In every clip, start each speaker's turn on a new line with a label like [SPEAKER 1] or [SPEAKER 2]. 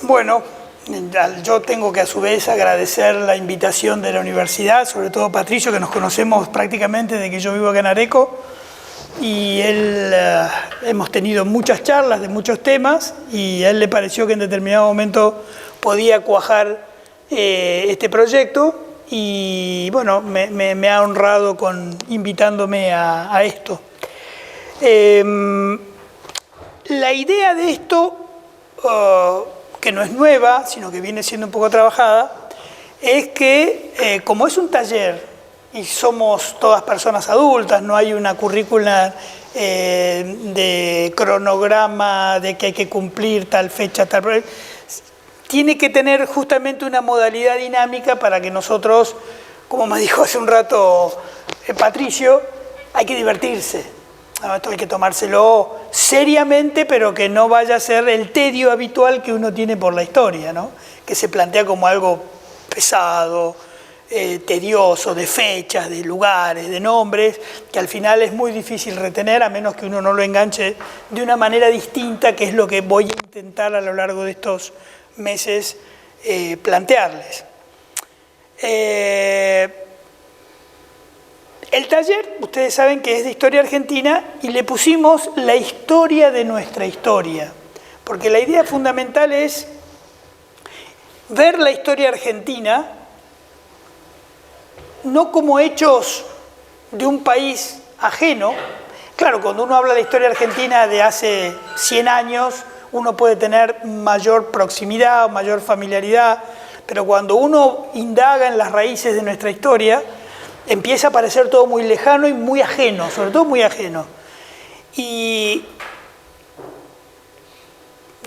[SPEAKER 1] Bueno, yo tengo que a su vez agradecer la invitación de la universidad, sobre todo Patricio, que nos conocemos prácticamente desde que yo vivo acá en Areco, y él, hemos tenido muchas charlas de muchos temas, y a él le pareció que en determinado momento podía cuajar este proyecto, y bueno, me ha honrado invitándome a esto. La idea de esto, que no es nueva, sino que viene siendo un poco trabajada, es que como es un taller y somos todas personas adultas, no hay una currícula de cronograma de que hay que cumplir tal fecha, tal... Tiene que tener justamente una modalidad dinámica para que nosotros, como me dijo hace un rato Patricio, hay que divertirse. Esto hay que tomárselo seriamente, pero que no vaya a ser el tedio habitual que uno tiene por la historia, ¿no? Que se plantea como algo pesado, tedioso, de fechas, de lugares, de nombres, que al final es muy difícil retener, a menos que uno no lo enganche de una manera distinta, que es lo que voy a intentar a lo largo de estos meses plantearles. El taller, ustedes saben que es de historia argentina, y le pusimos la historia de nuestra historia, porque la idea fundamental es ver la historia argentina no como hechos de un país ajeno. Claro, cuando uno habla de la historia argentina de hace 100 años, uno puede tener mayor proximidad o mayor familiaridad, pero cuando uno indaga en las raíces de nuestra historia, empieza a parecer todo muy lejano y muy ajeno, sobre todo muy ajeno. Y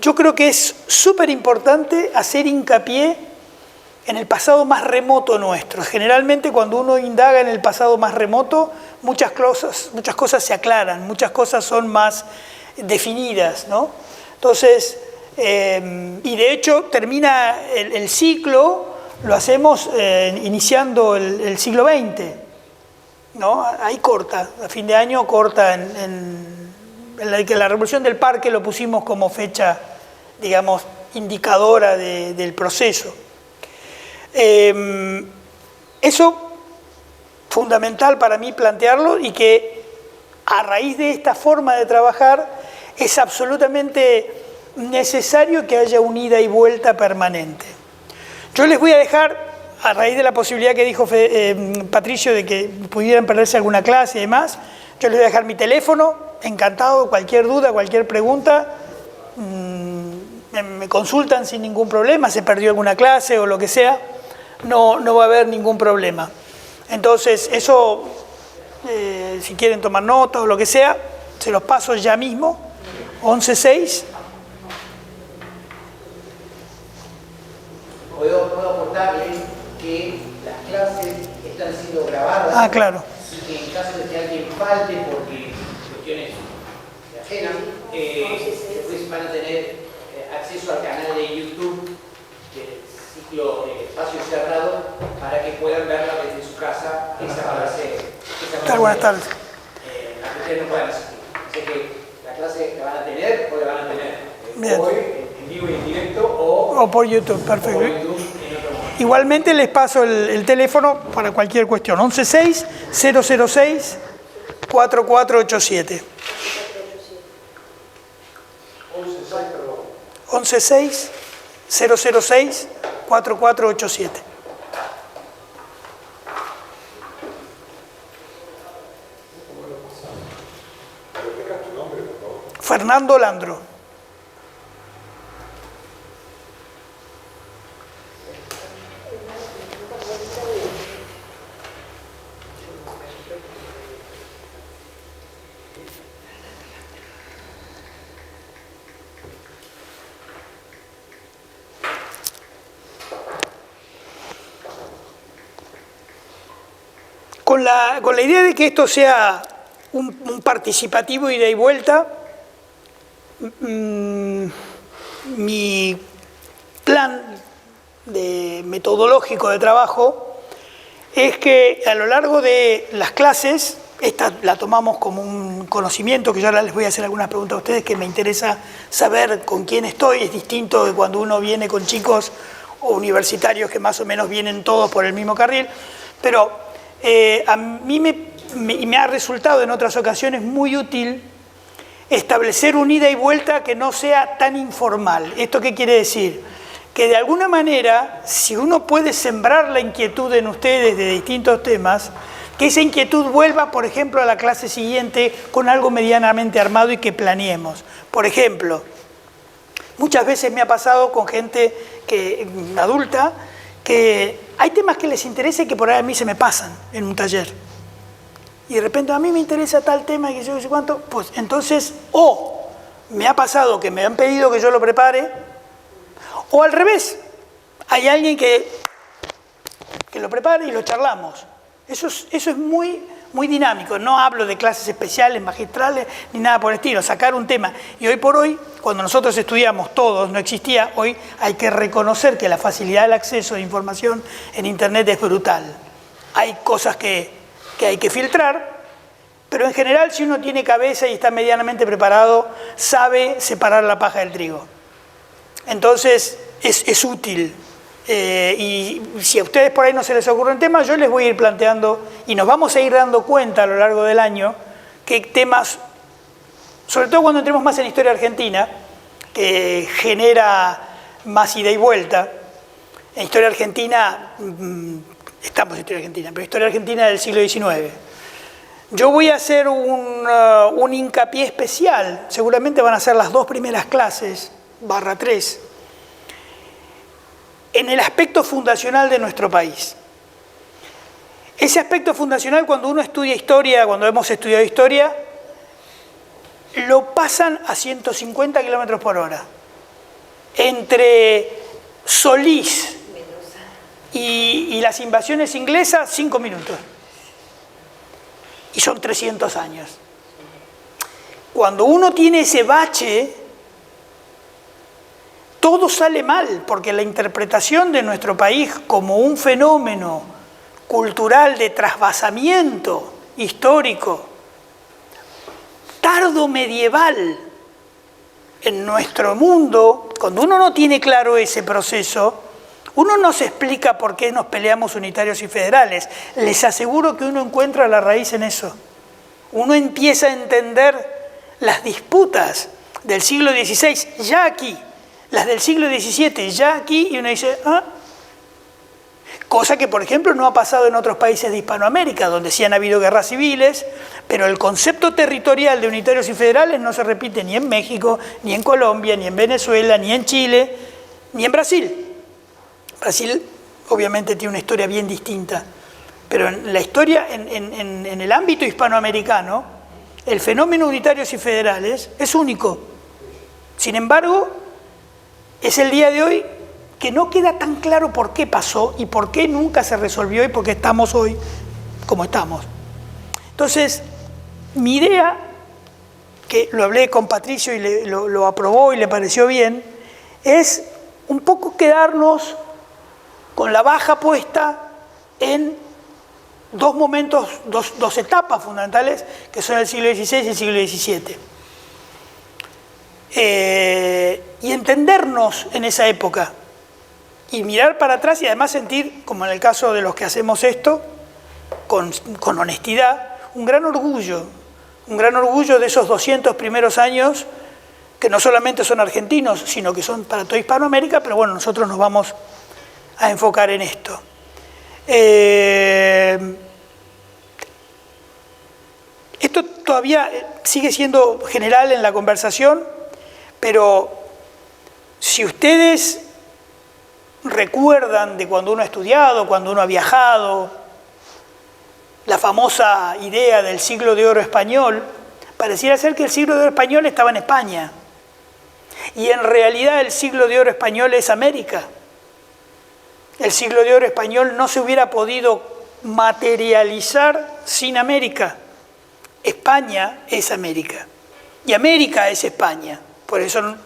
[SPEAKER 1] yo creo que es súper importante hacer hincapié en el pasado más remoto nuestro. Generalmente cuando uno indaga en el pasado más remoto, muchas cosas se aclaran, muchas cosas son más definidas, ¿no? Entonces, y de hecho termina el ciclo, lo hacemos iniciando el siglo XX, ¿no? Ahí corta, a fin de año corta, en la Revolución del Parque lo pusimos como fecha, digamos, indicadora del proceso. Eso fundamental para mí plantearlo, y que a raíz de esta forma de trabajar es absolutamente necesario que haya un ida y vuelta permanente. Yo les voy a dejar, a raíz de la posibilidad que dijo Patricio de que pudieran perderse alguna clase y demás, yo les voy a dejar mi teléfono, encantado, cualquier duda, cualquier pregunta, me consultan sin ningún problema, se perdió alguna clase o lo que sea, no va a haber ningún problema. Entonces, eso, si quieren tomar notas o lo que sea, se los paso ya mismo. 11.6.
[SPEAKER 2] Puedo aportarle que las clases están siendo grabadas.
[SPEAKER 1] Ah, claro.
[SPEAKER 2] Y que en caso de que alguien falte porque cuestiones ajenas, después van a tener acceso al canal de YouTube del ciclo Espacio Cerrado, para que puedan verla desde su casa, esa clase.
[SPEAKER 1] Buenas tardes.
[SPEAKER 2] Las que ustedes no puedan asistir. Así que la clase la van a tener o la van a tener hoy en vivo y en directo o
[SPEAKER 1] por YouTube, perfecto.
[SPEAKER 2] Por YouTube,
[SPEAKER 1] igualmente les paso el teléfono para cualquier cuestión. 11.6-006-4487. 11.6-006-4487. Fernando Landro. Con la idea de que esto sea un participativo ida y vuelta, mi plan metodológico de trabajo es que a lo largo de las clases esta la tomamos como un conocimiento, que yo ahora les voy a hacer algunas preguntas a ustedes que me interesa saber con quién estoy. Es distinto de cuando uno viene con chicos o universitarios que más o menos vienen todos por el mismo carril, pero a mí me ha resultado en otras ocasiones muy útil establecer un ida y vuelta que no sea tan informal. ¿Esto qué quiere decir? Que de alguna manera, si uno puede sembrar la inquietud en ustedes de distintos temas, que esa inquietud vuelva, por ejemplo, a la clase siguiente con algo medianamente armado y que planeemos. Por ejemplo, muchas veces me ha pasado con gente adulta que hay temas que les interesa y que por ahí a mí se me pasan en un taller. Y de repente a mí me interesa tal tema y que yo no sé cuánto, pues entonces o me ha pasado que me han pedido que yo lo prepare, o al revés, hay alguien que lo prepare y lo charlamos. Eso es muy, muy dinámico. No hablo de clases especiales, magistrales, ni nada por el estilo. Sacar un tema. Y hoy por hoy, cuando nosotros estudiamos todos, no existía, hoy hay que reconocer que la facilidad del acceso de información en Internet es brutal. Hay cosas que hay que filtrar, pero en general, si uno tiene cabeza y está medianamente preparado, sabe separar la paja del trigo. Entonces, es útil. Y si a ustedes por ahí no se les ocurren temas, yo les voy a ir planteando y nos vamos a ir dando cuenta a lo largo del año qué temas, sobre todo cuando entremos más en historia argentina, que genera más ida y vuelta. En historia argentina, estamos en historia argentina, pero historia argentina del siglo XIX. Yo voy a hacer un hincapié especial, seguramente van a ser las 2 primeras clases, /3, en el aspecto fundacional de nuestro país. Ese aspecto fundacional, cuando uno estudia historia, cuando hemos estudiado historia, lo pasan a 150 kilómetros por hora. Entre Solís y las invasiones inglesas, 5 minutos. Y son 300 años. Cuando uno tiene ese bache, todo sale mal, porque la interpretación de nuestro país como un fenómeno cultural de trasvasamiento histórico, tardo medieval en nuestro mundo, cuando uno no tiene claro ese proceso, uno no se explica por qué nos peleamos unitarios y federales. Les aseguro que uno encuentra la raíz en eso. Uno empieza a entender las disputas del siglo XVI ya aquí, las del siglo XVII ya aquí, y uno dice, cosa que por ejemplo no ha pasado en otros países de Hispanoamérica, donde sí han habido guerras civiles, pero el concepto territorial de unitarios y federales no se repite ni en México, ni en Colombia, ni en Venezuela, ni en Chile, ni en Brasil. Brasil obviamente tiene una historia bien distinta, pero en la historia, en el ámbito hispanoamericano, el fenómeno unitarios y federales es único. Sin embargo, es el día de hoy que no queda tan claro por qué pasó y por qué nunca se resolvió y por qué estamos hoy como estamos. Entonces, mi idea, que lo hablé con Patricio y lo aprobó y le pareció bien, es un poco quedarnos con la baja puesta en 2 momentos, dos etapas fundamentales, que son el siglo XVI y el siglo XVII. Y entendernos en esa época y mirar para atrás y además sentir, como en el caso de los que hacemos esto, con honestidad, un gran orgullo de esos 200 primeros años que no solamente son argentinos, sino que son para toda Hispanoamérica, pero bueno, nosotros nos vamos a enfocar en esto. Esto todavía sigue siendo general en la conversación, pero si ustedes recuerdan de cuando uno ha estudiado, cuando uno ha viajado, la famosa idea del siglo de oro español, pareciera ser que el siglo de oro español estaba en España. Y en realidad el siglo de oro español es América. El siglo de oro español no se hubiera podido materializar sin América. España es América. Y América es España. Por eso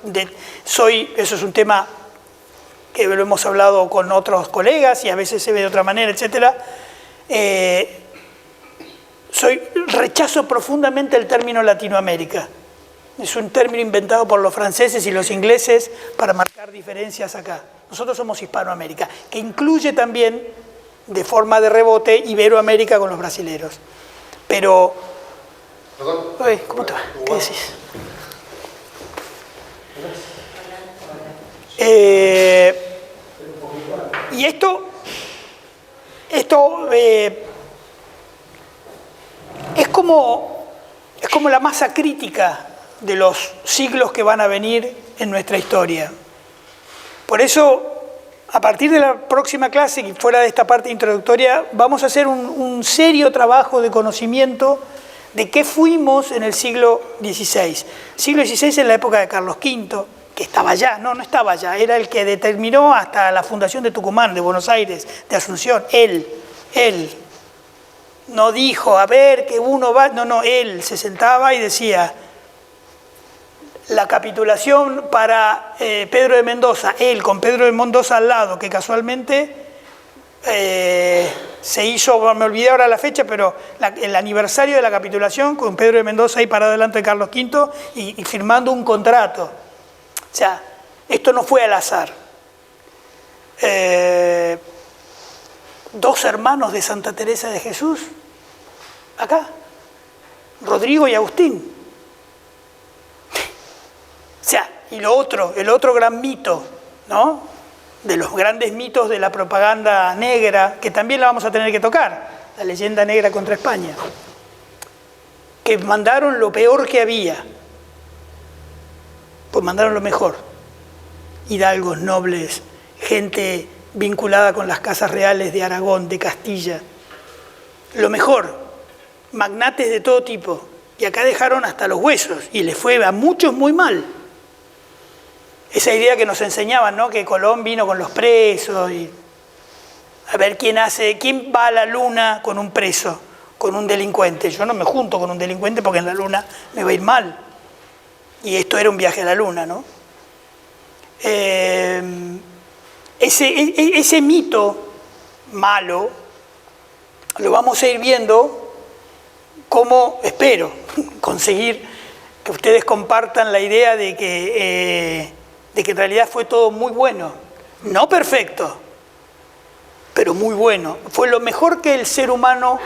[SPEAKER 1] eso es un tema que lo hemos hablado con otros colegas y a veces se ve de otra manera, etc. rechazo profundamente el término Latinoamérica. Es un término inventado por los franceses y los ingleses para marcar diferencias acá. Nosotros somos Hispanoamérica, que incluye también, de forma de rebote, Iberoamérica con los brasileros. Pero... Oye, ¿cómo te va? ¿Qué decís? Y esto es como la masa crítica de los siglos que van a venir en nuestra historia. Por eso, a partir de la próxima clase, y fuera de esta parte introductoria, vamos a hacer un serio trabajo de conocimiento de qué fuimos en el siglo XVI. Siglo XVI en la época de Carlos V, que estaba allá, no estaba allá, era el que determinó hasta la fundación de Tucumán, de Buenos Aires, de Asunción, él. No dijo, a ver, que uno va, no, él se sentaba y decía, la capitulación para Pedro de Mendoza, él con Pedro de Mendoza al lado, que casualmente se hizo, me olvidé ahora la fecha, pero el aniversario de la capitulación con Pedro de Mendoza ahí parado delante de Carlos V y firmando un contrato. O sea, esto no fue al azar. Dos hermanos de Santa Teresa de Jesús, acá, Rodrigo y Agustín. O sea, y el otro gran mito, ¿no? De los grandes mitos de la propaganda negra, que también la vamos a tener que tocar, la leyenda negra contra España, que mandaron lo peor que había, pues mandaron lo mejor. Hidalgos, nobles, gente vinculada con las casas reales de Aragón, de Castilla, lo mejor, magnates de todo tipo, y acá dejaron hasta los huesos, y les fue a muchos muy mal. Esa idea que nos enseñaban, ¿no? Que Colón vino con los presos, y a ver quién va a la luna con un preso, con un delincuente. Yo no me junto con un delincuente porque en la luna me va a ir mal. Y esto era un viaje a la luna, ¿no? Ese mito malo lo vamos a ir viendo cómo, espero, conseguir que ustedes compartan la idea de que en realidad fue todo muy bueno. No perfecto, pero muy bueno. Fue lo mejor que el ser humano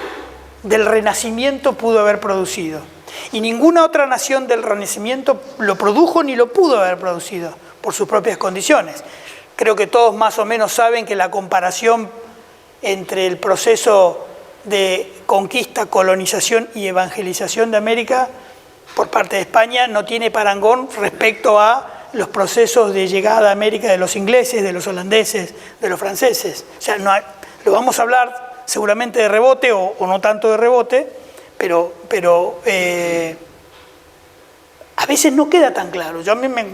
[SPEAKER 1] del Renacimiento pudo haber producido. Y ninguna otra nación del Renacimiento lo produjo ni lo pudo haber producido por sus propias condiciones. Creo que todos más o menos saben que la comparación entre el proceso de conquista, colonización y evangelización de América por parte de España no tiene parangón respecto a los procesos de llegada a América de los ingleses, de los holandeses, de los franceses. O sea, lo vamos a hablar seguramente de rebote o no tanto de rebote, pero a veces no queda tan claro.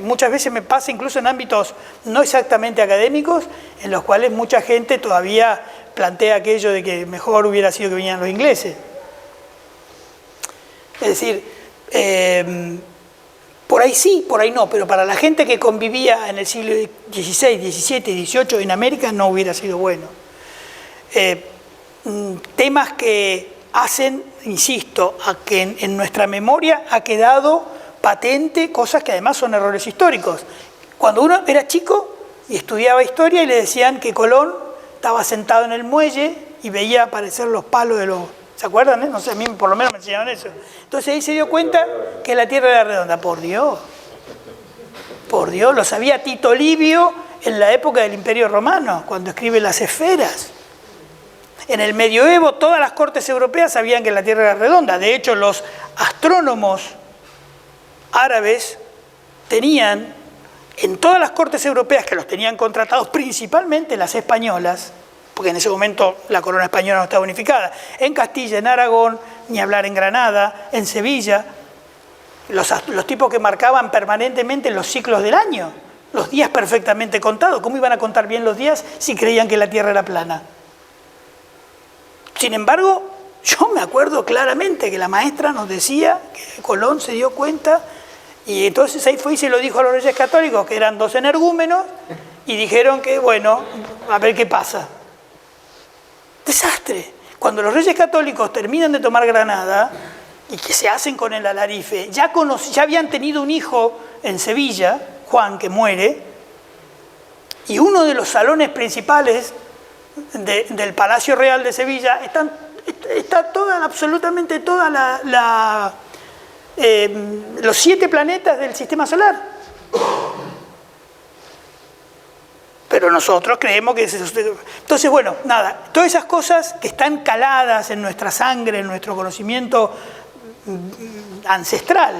[SPEAKER 1] Muchas veces me pasa incluso en ámbitos no exactamente académicos, en los cuales mucha gente todavía plantea aquello de que mejor hubiera sido que vinieran los ingleses. Es decir, por ahí sí, por ahí no, pero para la gente que convivía en el siglo XVI, XVII y XVIII en América no hubiera sido bueno. Temas que hacen, insisto, a que en nuestra memoria ha quedado patente cosas que además son errores históricos. Cuando uno era chico y estudiaba historia y le decían que Colón estaba sentado en el muelle y veía aparecer los palos de los... ¿Se acuerdan? No sé, a mí por lo menos me enseñaron eso. Entonces ahí se dio cuenta que la Tierra era redonda. Por Dios, lo sabía Tito Livio en la época del Imperio Romano, cuando escribe Las Esferas. En el medioevo todas las cortes europeas sabían que la Tierra era redonda. De hecho, los astrónomos árabes tenían, en todas las cortes europeas que los tenían contratados, principalmente las españolas, porque en ese momento la corona española no estaba unificada, en Castilla, en Aragón, ni hablar en Granada, en Sevilla, los tipos que marcaban permanentemente los ciclos del año, los días perfectamente contados. ¿Cómo iban a contar bien los días si creían que la Tierra era plana? Sin embargo, yo me acuerdo claramente que la maestra nos decía que Colón se dio cuenta, y entonces ahí fue y se lo dijo a los Reyes Católicos, que eran dos energúmenos, y dijeron que, bueno, a ver qué pasa. Desastre. Cuando los Reyes Católicos terminan de tomar Granada y que se hacen con el alarife, ya habían tenido un hijo en Sevilla, Juan, que muere, y uno de los salones principales del Palacio Real de Sevilla está absolutamente toda los 7 planetas del Sistema Solar. Pero nosotros creemos que... Entonces, bueno, nada, todas esas cosas que están caladas en nuestra sangre, en nuestro conocimiento ancestral,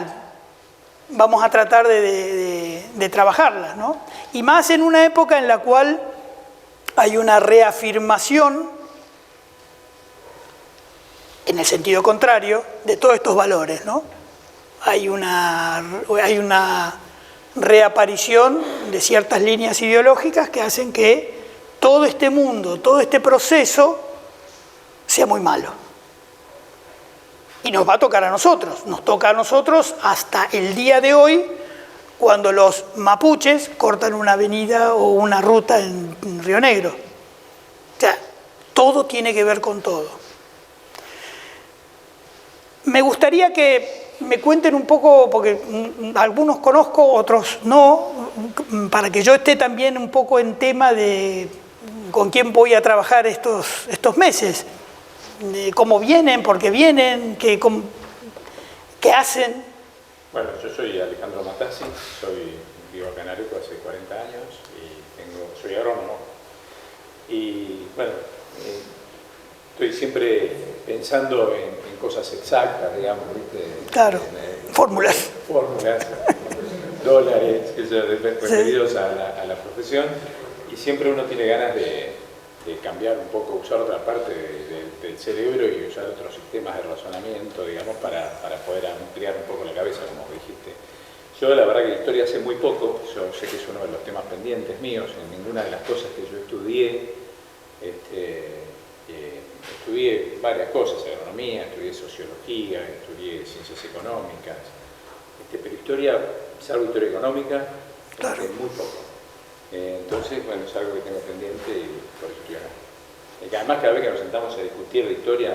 [SPEAKER 1] vamos a tratar de trabajarlas, ¿no? Y más en una época en la cual hay una reafirmación, en el sentido contrario, de todos estos valores, ¿no? Hay una reaparición de ciertas líneas ideológicas que hacen que todo este mundo, todo este proceso sea muy malo. Y nos va a tocar a nosotros, nos toca a nosotros hasta el día de hoy, cuando los mapuches cortan una avenida o una ruta en Río Negro. O sea, todo tiene que ver con todo. Me gustaría que me cuenten un poco, porque algunos conozco, otros no, para que yo esté también un poco en tema de con quién voy a trabajar estos meses, de cómo vienen, por qué vienen, qué hacen.
[SPEAKER 3] Bueno, yo soy Alejandro Matassi, vivo acá en Areco hace 40 años y soy agrónomo. Y bueno, estoy siempre pensando en cosas exactas, digamos, ¿viste?
[SPEAKER 1] Claro, fórmulas.
[SPEAKER 3] Fórmulas, dólares, referidos a la profesión. Y siempre uno tiene ganas de cambiar un poco, usar otra parte del cerebro y usar otros sistemas de razonamiento, digamos, para poder ampliar un poco la cabeza, como dijiste. Yo la verdad que historia hace muy poco, yo sé que es uno de los temas pendientes míos, en ninguna de las cosas que yo estudié, estudié varias cosas, agronomía, estudié sociología, estudié ciencias económicas, pero historia, salvo historia económica,
[SPEAKER 1] claro,
[SPEAKER 3] muy poco. Entonces, bueno, es algo que tengo pendiente y por eso estoy acá. Y además, cada vez que nos sentamos a discutir de historia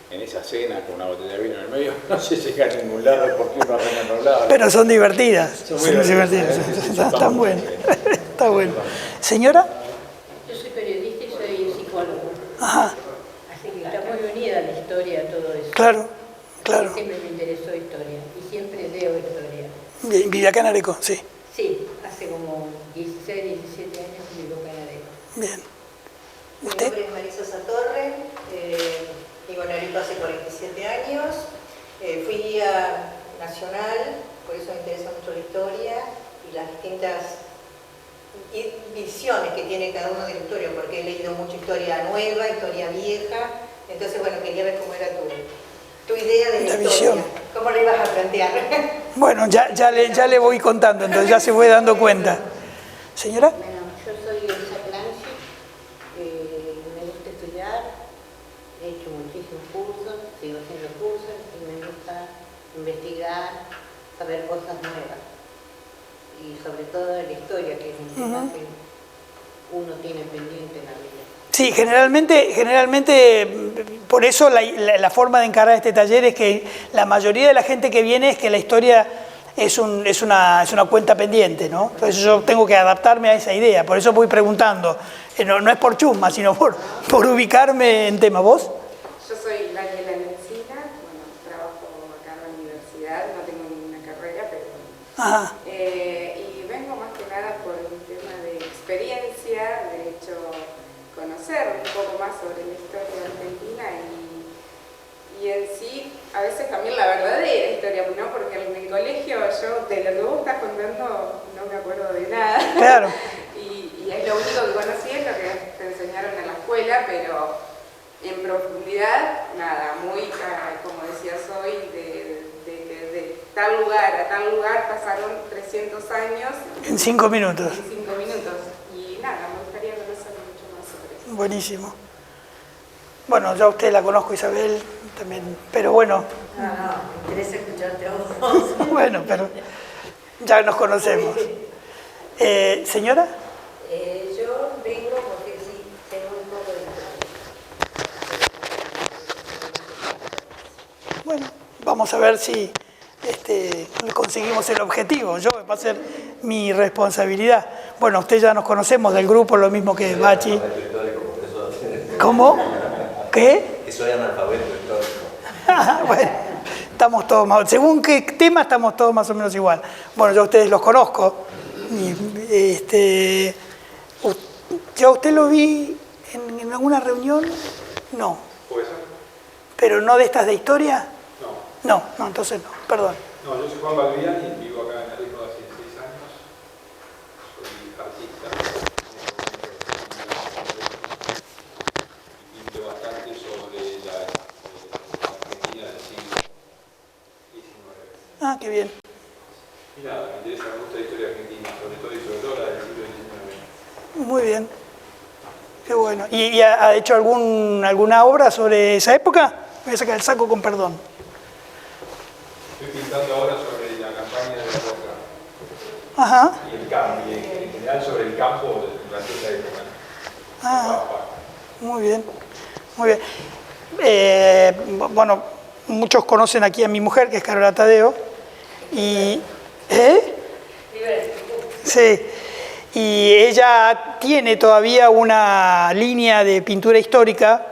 [SPEAKER 3] en esa cena con una botella de vino en el medio, no se llega a ningún lado porque uno arranca en otro lado.
[SPEAKER 1] Pero son divertidas.
[SPEAKER 3] Son muy divertidas.
[SPEAKER 1] Están buenas. Está bueno. ¿Señora?
[SPEAKER 4] Yo soy periodista y soy psicólogo.
[SPEAKER 1] Ajá.
[SPEAKER 4] Así que está muy unida la historia, todo eso.
[SPEAKER 1] Claro, claro.
[SPEAKER 4] Siempre me interesó historia y siempre leo historia.
[SPEAKER 1] Vive acá en Areco, sí.
[SPEAKER 4] Sí, hace como 16, 17 años que vivo acá en Areco.
[SPEAKER 1] Bien.
[SPEAKER 5] Mi
[SPEAKER 1] ¿Usted?
[SPEAKER 5] nombre es Marisa Satorre, vivo en Areco hace 47 años, fui guía nacional, por eso me interesa mucho la historia y las distintas visiones que tiene cada uno de la historia, porque he leído mucha historia nueva, historia vieja, entonces bueno, quería ver cómo era tu idea de la historia,
[SPEAKER 1] visión.
[SPEAKER 5] cómo la ibas a plantear.
[SPEAKER 1] Bueno, ya le voy contando, entonces ya se fue dando cuenta. ¿Señora?
[SPEAKER 4] Bueno, yo soy Elsa Clancy, me gusta estudiar, he hecho muchísimos cursos, sigo haciendo cursos y me gusta investigar, saber cosas nuevas. Y sobre todo de la historia, que es un tema que uno tiene pendiente en la vida.
[SPEAKER 1] Sí, generalmente por eso la forma de encarar este taller es que la mayoría de la gente que viene es que la historia es una cuenta pendiente, ¿no? Entonces yo tengo que adaptarme a esa idea, por eso voy preguntando. No es por chusma, sino por ubicarme en tema. ¿Vos?
[SPEAKER 6] Yo soy Daniela Nencina, bueno, trabajo acá en la universidad, no tengo ninguna carrera, pero
[SPEAKER 1] Ajá.
[SPEAKER 6] y vengo más que nada por un tema de experiencia, de hecho conocer un poco más sobre la historia argentina y en sí, a veces también la verdadera historia, ¿no? Porque en el colegio yo de lo que vos estás contando no me acuerdo de nada.
[SPEAKER 1] Claro.
[SPEAKER 6] y es lo único que conocí, es lo que te enseñaron en la escuela, pero en profundidad, nada, muy, como decías hoy, de tal lugar a tal lugar pasaron 300 años.
[SPEAKER 1] En 5 minutos.
[SPEAKER 6] En 5 minutos. Y nada, me gustaría conocer mucho más sobre eso.
[SPEAKER 1] Buenísimo. Bueno, ya usted la conozco, Isabel, también, pero bueno.
[SPEAKER 5] No, me interesa escucharte a vos.
[SPEAKER 1] Bueno, pero ya nos conocemos. ¿Señora?
[SPEAKER 5] Yo vengo porque sí, tengo un poco de
[SPEAKER 1] Bueno, vamos a ver si conseguimos el objetivo. Va a ser mi responsabilidad. Bueno, usted ya nos conocemos del grupo, lo mismo que Bachi. ¿Cómo? ¿Qué?
[SPEAKER 7] Que soy analfabeto histórico.
[SPEAKER 1] Bueno, estamos todos más, según qué tema estamos todos más o menos igual. Bueno, yo a ustedes los conozco. ¿Yo a usted lo vi en alguna reunión? No.
[SPEAKER 3] ¿Puede ser?
[SPEAKER 1] ¿Pero no de estas de historia?
[SPEAKER 3] No.
[SPEAKER 1] No, entonces no, perdón.
[SPEAKER 3] No, yo soy Juan Balbiani, vivo acá en Areco hace 6 años. Soy artista. Y pinto bastante sobre la Argentina del siglo XIX.
[SPEAKER 1] Ah, qué bien.
[SPEAKER 3] Y nada, me interesa mucho la historia argentina, sobre todo y sobre todo la del siglo XIX.
[SPEAKER 1] Muy bien. Qué bueno. ¿Y ha hecho alguna obra sobre esa época? Voy a sacar el saco con perdón.
[SPEAKER 3] Estoy pintando ahora sobre la campaña de la Roca.
[SPEAKER 1] Ajá.
[SPEAKER 3] Y el campo, y en general sobre el campo durante esa época.
[SPEAKER 1] Ah, muy bien. Muy bien. Bueno, muchos conocen aquí a mi mujer, que es Carola Tadeo. Y... Sí. Y ella tiene todavía una línea de pintura histórica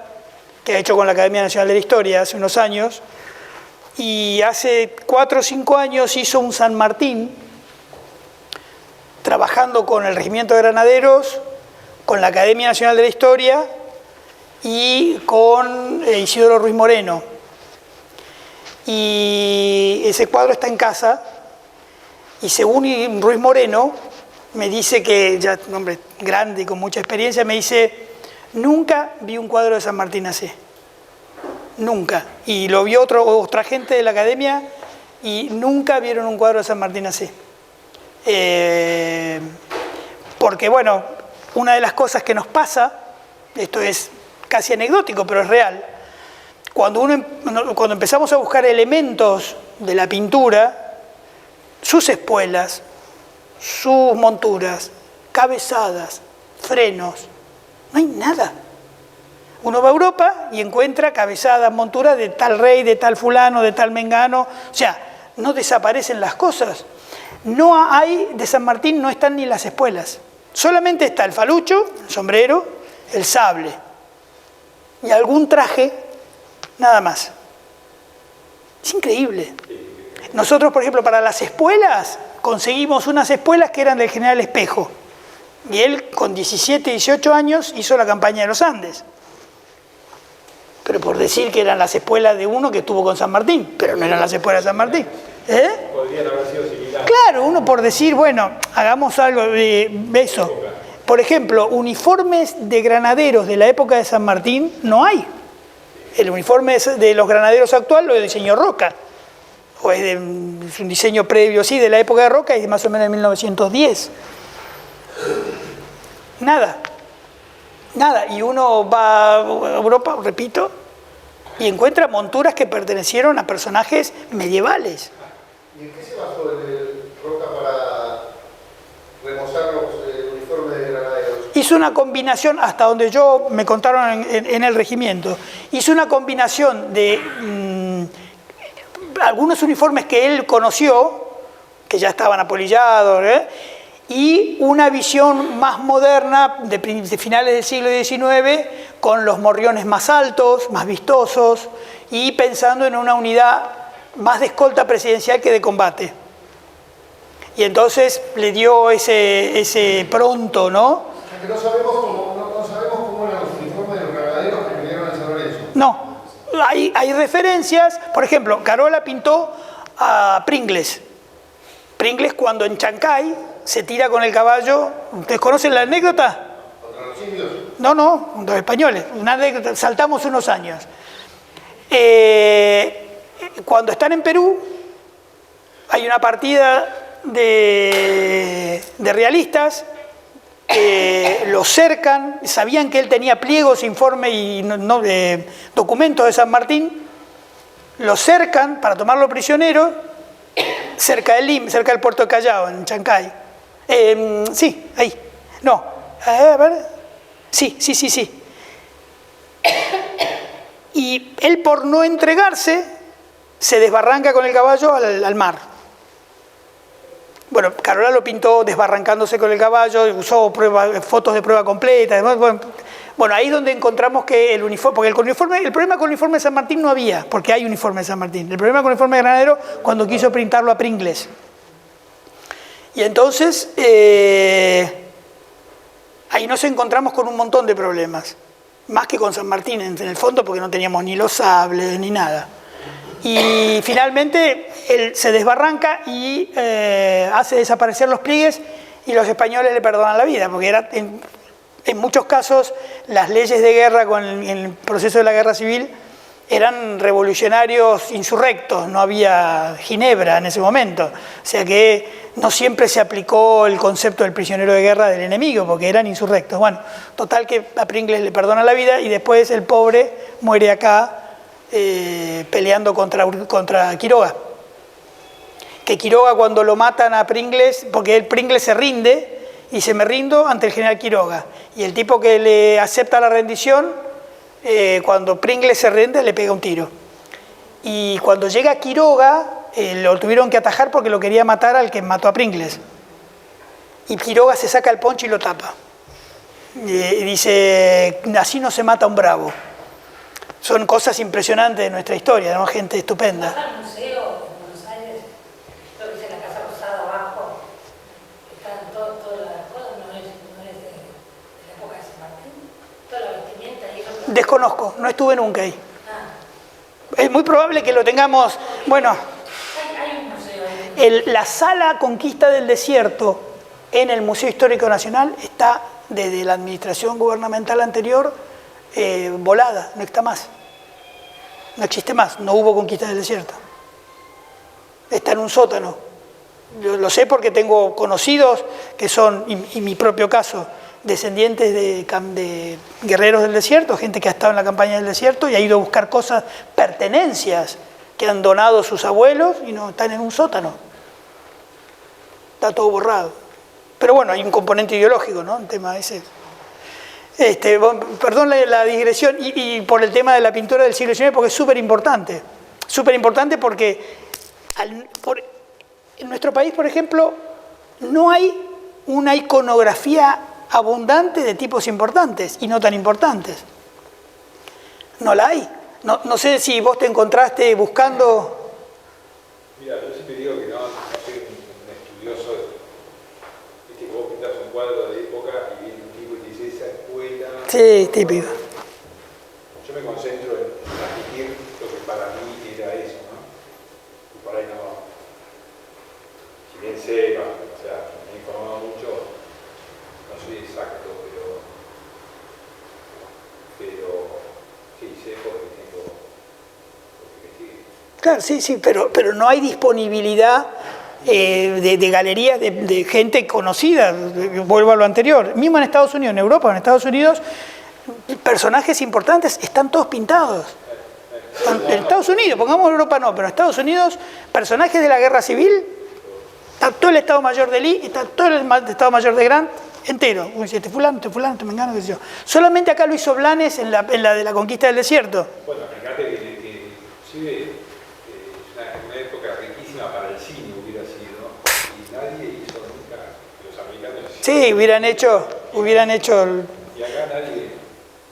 [SPEAKER 1] que ha hecho con la Academia Nacional de la Historia hace unos años. Y hace 4 o 5 años hizo un San Martín, trabajando con el Regimiento de Granaderos, con la Academia Nacional de la Historia y con Isidoro Ruiz Moreno. Y ese cuadro está en casa, y según Ruiz Moreno, me dice que, ya un hombre grande y con mucha experiencia, me dice, nunca vi un cuadro de San Martín así. Nunca. Y lo vio otra gente de la academia y nunca vieron un cuadro de San Martín así. Porque, bueno, una de las cosas que nos pasa, esto es casi anecdótico, pero es real, cuando empezamos a buscar elementos de la pintura, sus espuelas, sus monturas, cabezadas, frenos, no hay nada. Uno va a Europa y encuentra cabezadas, monturas de tal rey, de tal fulano, de tal mengano. O sea, no desaparecen las cosas. No hay, de San Martín no están ni las espuelas. Solamente está el falucho, el sombrero, el sable y algún traje, nada más. Es increíble. Nosotros, por ejemplo, para las espuelas, conseguimos unas espuelas que eran del general Espejo. Y él, con 17, 18 años, hizo la campaña de los Andes. Pero por decir que eran las espuelas de uno que estuvo con San Martín, pero no eran las espuelas de San Martín.
[SPEAKER 3] Podrían haber sido similares.
[SPEAKER 1] Claro, uno por decir, bueno, hagamos algo de eso. Por ejemplo, uniformes de granaderos de la época de San Martín no hay. El uniforme de los granaderos actual lo diseñó Roca. O es un diseño previo, sí, de la época de Roca y más o menos de 1910. Nada. Nada. Y uno va a Europa, repito, y encuentra monturas que pertenecieron a personajes medievales.
[SPEAKER 8] ¿Y en qué se basó el Roca para remozar los uniformes de granaderos?
[SPEAKER 1] Hizo una combinación, hasta donde yo me contaron en el regimiento, hizo una combinación de algunos uniformes que él conoció, que ya estaban apolillados, y una visión más moderna de finales del siglo XIX, con los morriones más altos, más vistosos, y pensando en una unidad más de escolta presidencial que de combate. Y entonces le dio ese pronto, ¿no?
[SPEAKER 8] No sabemos cómo eran los uniformes de los granaderos que vinieron a San Lorenzo.
[SPEAKER 1] No, hay referencias. Por ejemplo, Carola pintó a Pringles. Pringles cuando en Chancay se tira con el caballo. ¿Ustedes conocen la anécdota?
[SPEAKER 8] ¿Contra los indios?
[SPEAKER 1] No, los españoles. Una anécdota, saltamos unos años. Cuando están en Perú, hay una partida de realistas, lo cercan, sabían que él tenía pliegos, informes y documentos de San Martín, lo cercan para tomarlo prisionero cerca del puerto de Callao, en Chancay. Sí, ahí. No, a ver. Sí. Y él, por no entregarse, se desbarranca con el caballo al mar. Bueno, Carola lo pintó desbarrancándose con el caballo, usó fotos de prueba completa. Bueno, ahí es donde encontramos que el uniforme, porque el problema con el uniforme de San Martín no había, porque hay uniforme de San Martín. El problema con el uniforme de Granadero cuando quiso pintarlo a Pringles. Y entonces, ahí nos encontramos con un montón de problemas, más que con San Martín en el fondo, porque no teníamos ni los sables ni nada. Y finalmente él se desbarranca y hace desaparecer los pliegues y los españoles le perdonan la vida, porque era, en muchos casos las leyes de guerra con el proceso de la guerra civil eran revolucionarios insurrectos, no había Ginebra en ese momento, o sea que no siempre se aplicó el concepto del prisionero de guerra del enemigo, porque eran insurrectos. Bueno, total que a Pringles le perdonan la vida y después el pobre muere acá peleando contra Quiroga. Que Quiroga cuando lo matan a Pringles, porque el Pringles se rinde y dice me rindo ante el general Quiroga, y el tipo que le acepta la rendición, cuando Pringles se rinde le pega un tiro, y cuando llega Quiroga lo tuvieron que atajar porque lo quería matar al que mató a Pringles, y Quiroga se saca el poncho y lo tapa y dice así no se mata un bravo. Son cosas impresionantes de nuestra historia, ¿no? Gente estupenda.
[SPEAKER 9] ¿Vas al museo en Buenos Aires? Lo que es en la Casa Rosada abajo. Están todas las cosas, no es de la época de San Martín. Toda la vestimenta y eso.
[SPEAKER 1] Desconozco, no estuve nunca ahí. Es muy probable que lo tengamos. Bueno,
[SPEAKER 9] Hay un museo ahí.
[SPEAKER 1] la sala Conquista del Desierto en el Museo Histórico Nacional está desde la administración gubernamental anterior volada, no está más. No existe más, no hubo Conquista del Desierto. Está en un sótano. Yo lo sé porque tengo conocidos que son, y mi propio caso, descendientes de guerreros del desierto, gente que ha estado en la campaña del desierto y ha ido a buscar cosas, pertenencias que han donado sus abuelos y no están en un sótano. Está todo borrado. Pero bueno, hay un componente ideológico, ¿no? El tema ese. Perdón la digresión, y por el tema de la pintura del siglo XIX, porque es súper importante. Súper importante porque en nuestro país, por ejemplo, no hay una iconografía abundante de tipos importantes y no tan importantes. No la hay. No sé si vos te encontraste buscando...
[SPEAKER 3] Mira, yo siempre digo que no soy un estudioso. Viste que vos pintás un cuadro de época y viene un tipo y te dice esa escuela.
[SPEAKER 1] Sí, típico.
[SPEAKER 3] Yo me concentro en transmitir lo que para mí era eso, ¿no? Y por ahí no. Si bien sé, o sea, me he informado mucho, no soy exacto, pero sí sé porque tengo.
[SPEAKER 1] Claro, sí, pero no hay disponibilidad de galerías de gente conocida. Vuelvo a lo anterior. Mismo en Estados Unidos, en Europa, en Estados Unidos, personajes importantes están todos pintados. En Estados Unidos, pongamos Europa no, pero en Estados Unidos, personajes de la guerra civil, está todo el Estado Mayor de Lee, está todo el Estado Mayor de Grant, entero. Este fulano, este mengano, qué sé yo. Solamente acá lo hizo Blanes en la de la conquista del desierto.
[SPEAKER 3] Bueno, fíjate que inclusive una época riquísima para el cine hubiera sido, y nadie hizo nunca, los americanos.
[SPEAKER 1] Sí, hubieran hecho
[SPEAKER 3] Y acá nadie.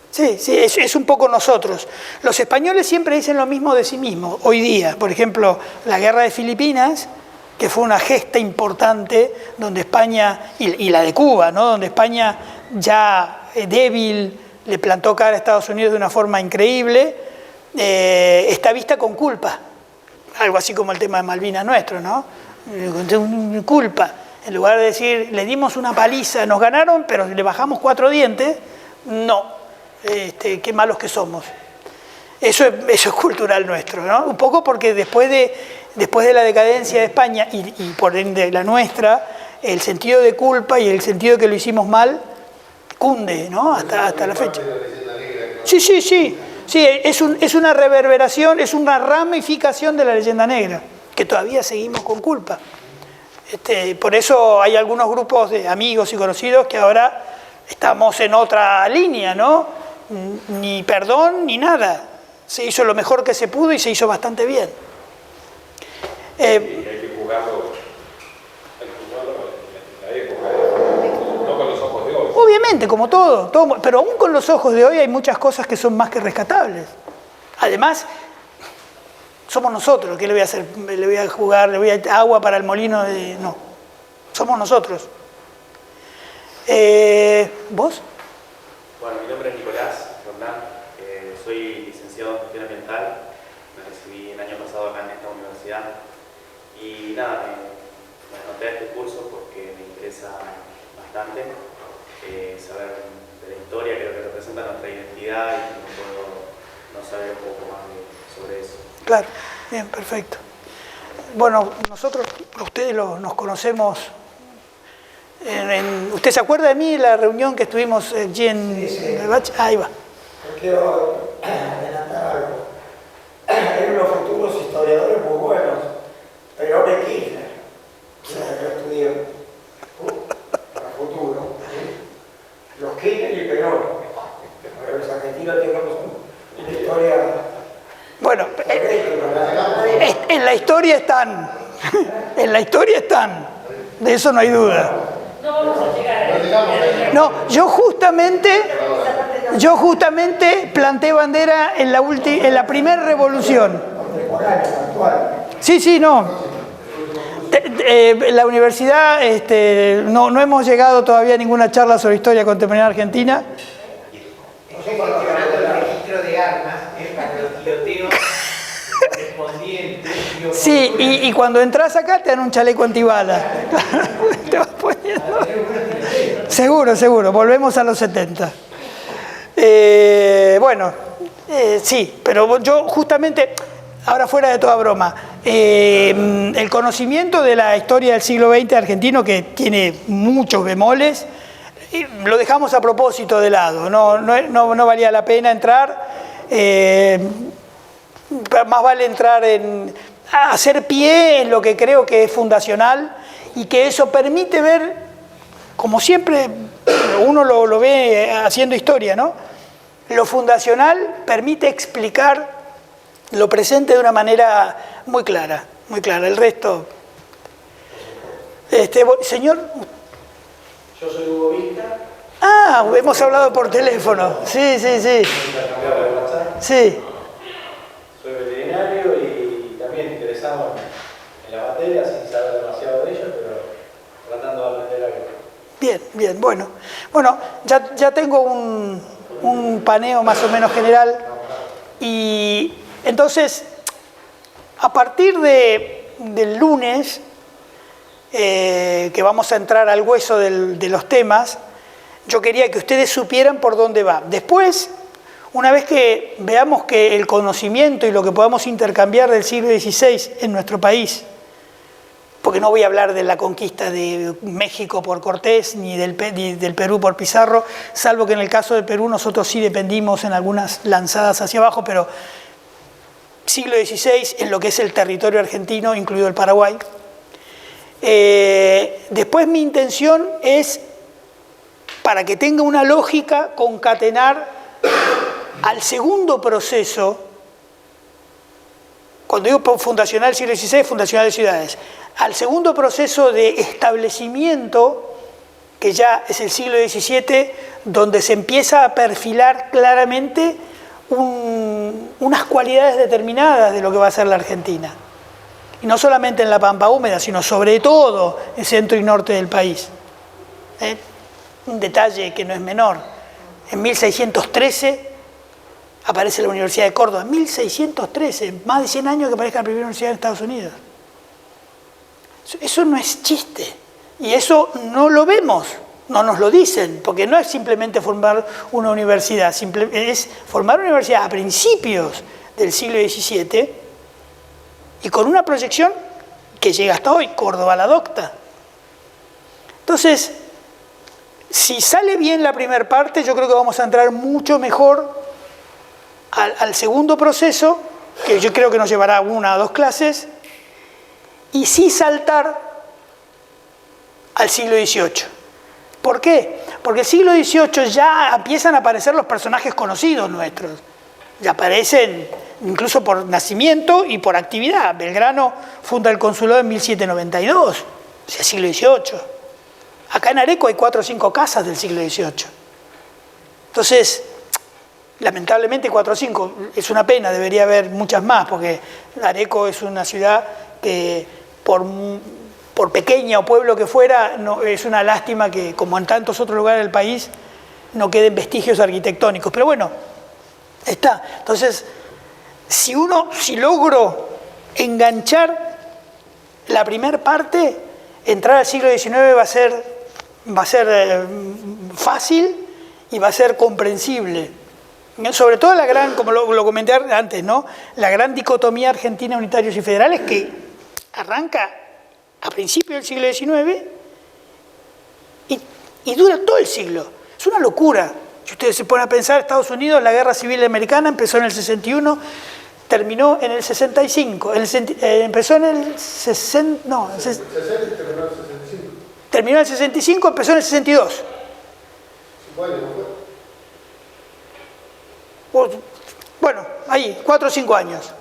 [SPEAKER 1] Sí, es un poco nosotros. Los españoles siempre dicen lo mismo de sí mismos. Hoy día, por ejemplo, la guerra de Filipinas, que fue una gesta importante, donde España, y la de Cuba, ¿no? Donde España ya débil le plantó cara a Estados Unidos de una forma increíble, está vista con culpa. Algo así como el tema de Malvinas nuestro, ¿no? Culpa. En lugar de decir, le dimos una paliza, nos ganaron, pero le bajamos 4 dientes, no. Qué malos que somos. Eso es cultural nuestro, ¿no? Un poco porque después de la decadencia de España y por ende la nuestra, el sentido de culpa y el sentido de que lo hicimos mal cunde, ¿no? Hasta la fecha. Sí, es una reverberación, es una ramificación de la leyenda negra, que todavía seguimos con culpa. Por eso hay algunos grupos de amigos y conocidos que ahora estamos en otra línea, ¿no? Ni perdón ni nada. Se hizo lo mejor que se pudo y se hizo bastante bien.
[SPEAKER 3] Hay que jugarlo en la época, no con los ojos de hoy.
[SPEAKER 1] Obviamente, como todo, pero aún con los ojos de hoy hay muchas cosas que son más que rescatables. Además, somos nosotros, ¿qué le voy a hacer? ¿Le voy a jugar, le voy a agua para el molino? No, somos nosotros. ¿Vos?
[SPEAKER 10] Bueno, mi nombre es Nicolás Rondán, soy licenciado en gestión ambiental, me recibí el año pasado acá en esta universidad y nada, me anoté a este curso porque me interesa bastante saber de la historia, creo que representa nuestra identidad y no puedo no saber un poco más sobre eso.
[SPEAKER 1] Claro, bien, perfecto. Bueno, nosotros, ustedes nos conocemos. ¿Usted se acuerda de mí en la reunión que estuvimos allí en el Bach? Ahí va.
[SPEAKER 11] Yo quiero adelantar algo. Hay unos futuros historiadores muy buenos, pero ahora Kirchner, yo estudié para futuro, ¿sí? Los Kirchner y Perón. Pero los argentinos tenemos una historia.
[SPEAKER 1] Bueno, en la historia están. En la historia están. De eso no hay duda.
[SPEAKER 9] No vamos a llegar a
[SPEAKER 1] No, yo justamente planté bandera en la primera revolución. Sí, no. La universidad, no hemos llegado todavía a ninguna charla sobre historia contemporánea argentina.
[SPEAKER 2] Estoy gestionando el registro de armas para los tiroteos correspondientes.
[SPEAKER 1] Sí, y cuando entras acá te dan un chaleco antibala. Te vas poniendo. Seguro, volvemos a los 70. Sí, pero yo justamente, ahora fuera de toda broma, el conocimiento de la historia del siglo XX argentino, que tiene muchos bemoles, lo dejamos a propósito de lado, no valía la pena entrar, más vale entrar a hacer pie en lo que creo que es fundacional y que eso permite ver, como siempre uno lo ve haciendo historia, ¿no? Lo fundacional permite explicar lo presente de una manera muy clara, muy clara. El resto... señor...
[SPEAKER 12] Yo soy Hugo Vista.
[SPEAKER 1] Ah, hemos hablado por teléfono. Sí. Sí.
[SPEAKER 12] Soy veterinario y también interesado en la materia, sin saber demasiado de ello, pero tratando de aprender algo.
[SPEAKER 1] Bien, bueno. Bueno, ya tengo un paneo más o menos general y entonces, a partir del lunes, que vamos a entrar al hueso de los temas, yo quería que ustedes supieran por dónde va. Después, una vez que veamos que el conocimiento y lo que podamos intercambiar del siglo XVI en nuestro país, porque no voy a hablar de la conquista de México por Cortés ni del Perú por Pizarro, salvo que en el caso del Perú nosotros sí dependimos en algunas lanzadas hacia abajo, pero siglo XVI en lo que es el territorio argentino, incluido el Paraguay. Después mi intención es, para que tenga una lógica, concatenar al segundo proceso, cuando digo fundacional siglo XVI, fundacional de ciudades, al segundo proceso de establecimiento, que ya es el siglo XVII, donde se empieza a perfilar claramente unas cualidades determinadas de lo que va a ser la Argentina. Y no solamente en la Pampa Húmeda, sino sobre todo en centro y norte del país. Un detalle que no es menor. En 1613 aparece la Universidad de Córdoba. 1613, más de 100 años que aparezca la primera universidad en Estados Unidos. Eso no es chiste. Y eso no lo vemos, no nos lo dicen, porque no es simplemente formar una universidad, es formar una universidad a principios del siglo XVII y con una proyección que llega hasta hoy, Córdoba la adopta. Entonces, si sale bien la primera parte, yo creo que vamos a entrar mucho mejor al segundo proceso, que yo creo que nos llevará 1 o 2 clases, y sí saltar al siglo XVIII. ¿Por qué? Porque el siglo XVIII ya empiezan a aparecer los personajes conocidos nuestros. Ya aparecen incluso por nacimiento y por actividad. Belgrano funda el consulado en 1792, o sea, siglo XVIII. Acá en Areco hay 4 o 5 casas del siglo XVIII. Entonces, lamentablemente 4 o 5, es una pena, debería haber muchas más, porque Areco es una ciudad que por pequeña o pueblo que fuera, no, es una lástima que, como en tantos otros lugares del país, no queden vestigios arquitectónicos. Pero bueno, está. Entonces, si logro enganchar la primera parte, entrar al siglo XIX va a ser fácil y va a ser comprensible. Sobre todo la gran, como lo comenté antes, ¿no? La gran dicotomía argentina, unitarios y federales, que arranca a principios del siglo XIX y dura todo el siglo. Es una locura. Si ustedes se ponen a pensar, Estados Unidos, la guerra civil americana empezó en el 61, terminó en el 65. Empezó en el 60, no, terminó en el 65, empezó en el 62. Bueno, ahí, 4 o 5 años.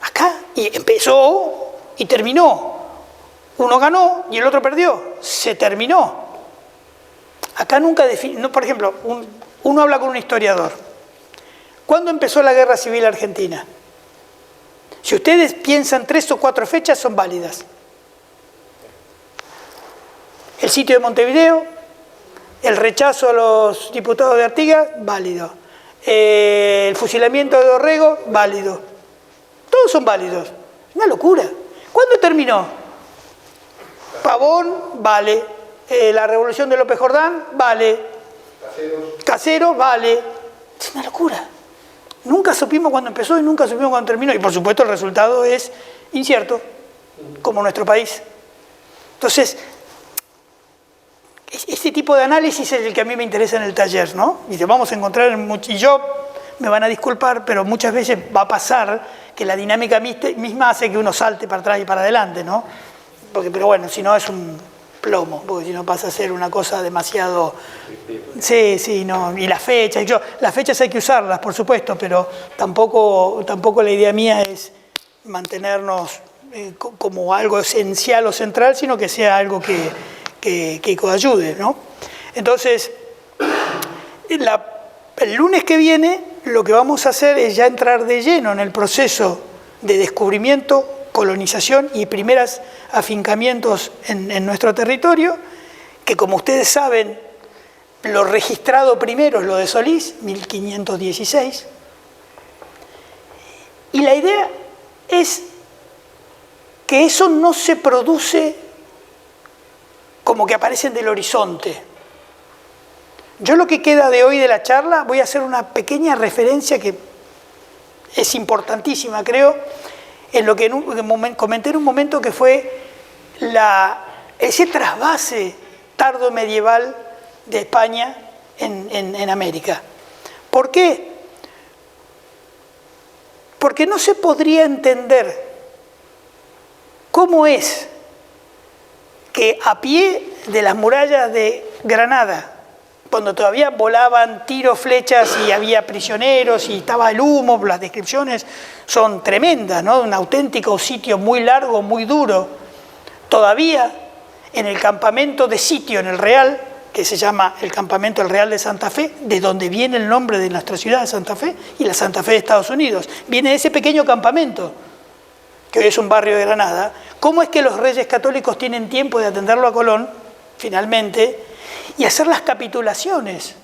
[SPEAKER 1] Acá, y empezó y terminó. Uno ganó y el otro perdió. Se terminó. Acá nunca define. Por ejemplo, uno habla con un historiador. ¿Cuándo empezó la guerra civil argentina? Si ustedes piensan 3 o 4 fechas, son válidas. El sitio de Montevideo, el rechazo a los diputados de Artigas, válido. El fusilamiento de Dorrego, válido. Todos son válidos. Una locura. ¿Cuándo terminó? Pavón, vale. La revolución de López Jordán, vale. Casero, vale. Es una locura. Nunca supimos cuándo empezó y nunca supimos cuándo terminó. Y por supuesto el resultado es incierto, como nuestro país. Entonces, este tipo de análisis es el que a mí me interesa en el taller, ¿no? Y te vamos a encontrar, y yo, me van a disculpar, pero muchas veces va a pasar que la dinámica misma hace que uno salte para atrás y para adelante, ¿no? Pero bueno, si no es un plomo, porque si no pasa a ser una cosa demasiado... Sí, no, y las fechas, las fechas hay que usarlas, por supuesto, pero tampoco la idea mía es mantenernos como algo esencial o central, sino que sea algo que coayude, ¿no? Entonces, el lunes que viene lo que vamos a hacer es ya entrar de lleno en el proceso de descubrimiento, colonización y primeros afincamientos en nuestro territorio, que como ustedes saben, lo registrado primero es lo de Solís, 1516, y la idea es que eso no se produce como que aparecen del horizonte. Yo lo que queda de hoy de la charla voy a hacer una pequeña referencia que es importantísima, creo, en lo que comenté en un momento, que fue ese trasvase tardo medieval de España en América. ¿Por qué? Porque no se podría entender cómo es que a pie de las murallas de Granada, cuando todavía volaban tiros, flechas y había prisioneros y estaba el humo, las descripciones son tremendas, ¿no? Un auténtico sitio muy largo, muy duro. Todavía en el campamento de sitio en el Real, que se llama el campamento del Real de Santa Fe, de donde viene el nombre de nuestra ciudad de Santa Fe y la Santa Fe de Estados Unidos, viene de ese pequeño campamento, que hoy es un barrio de Granada. ¿Cómo es que los reyes católicos tienen tiempo de atenderlo a Colón, finalmente, y hacer las capitulaciones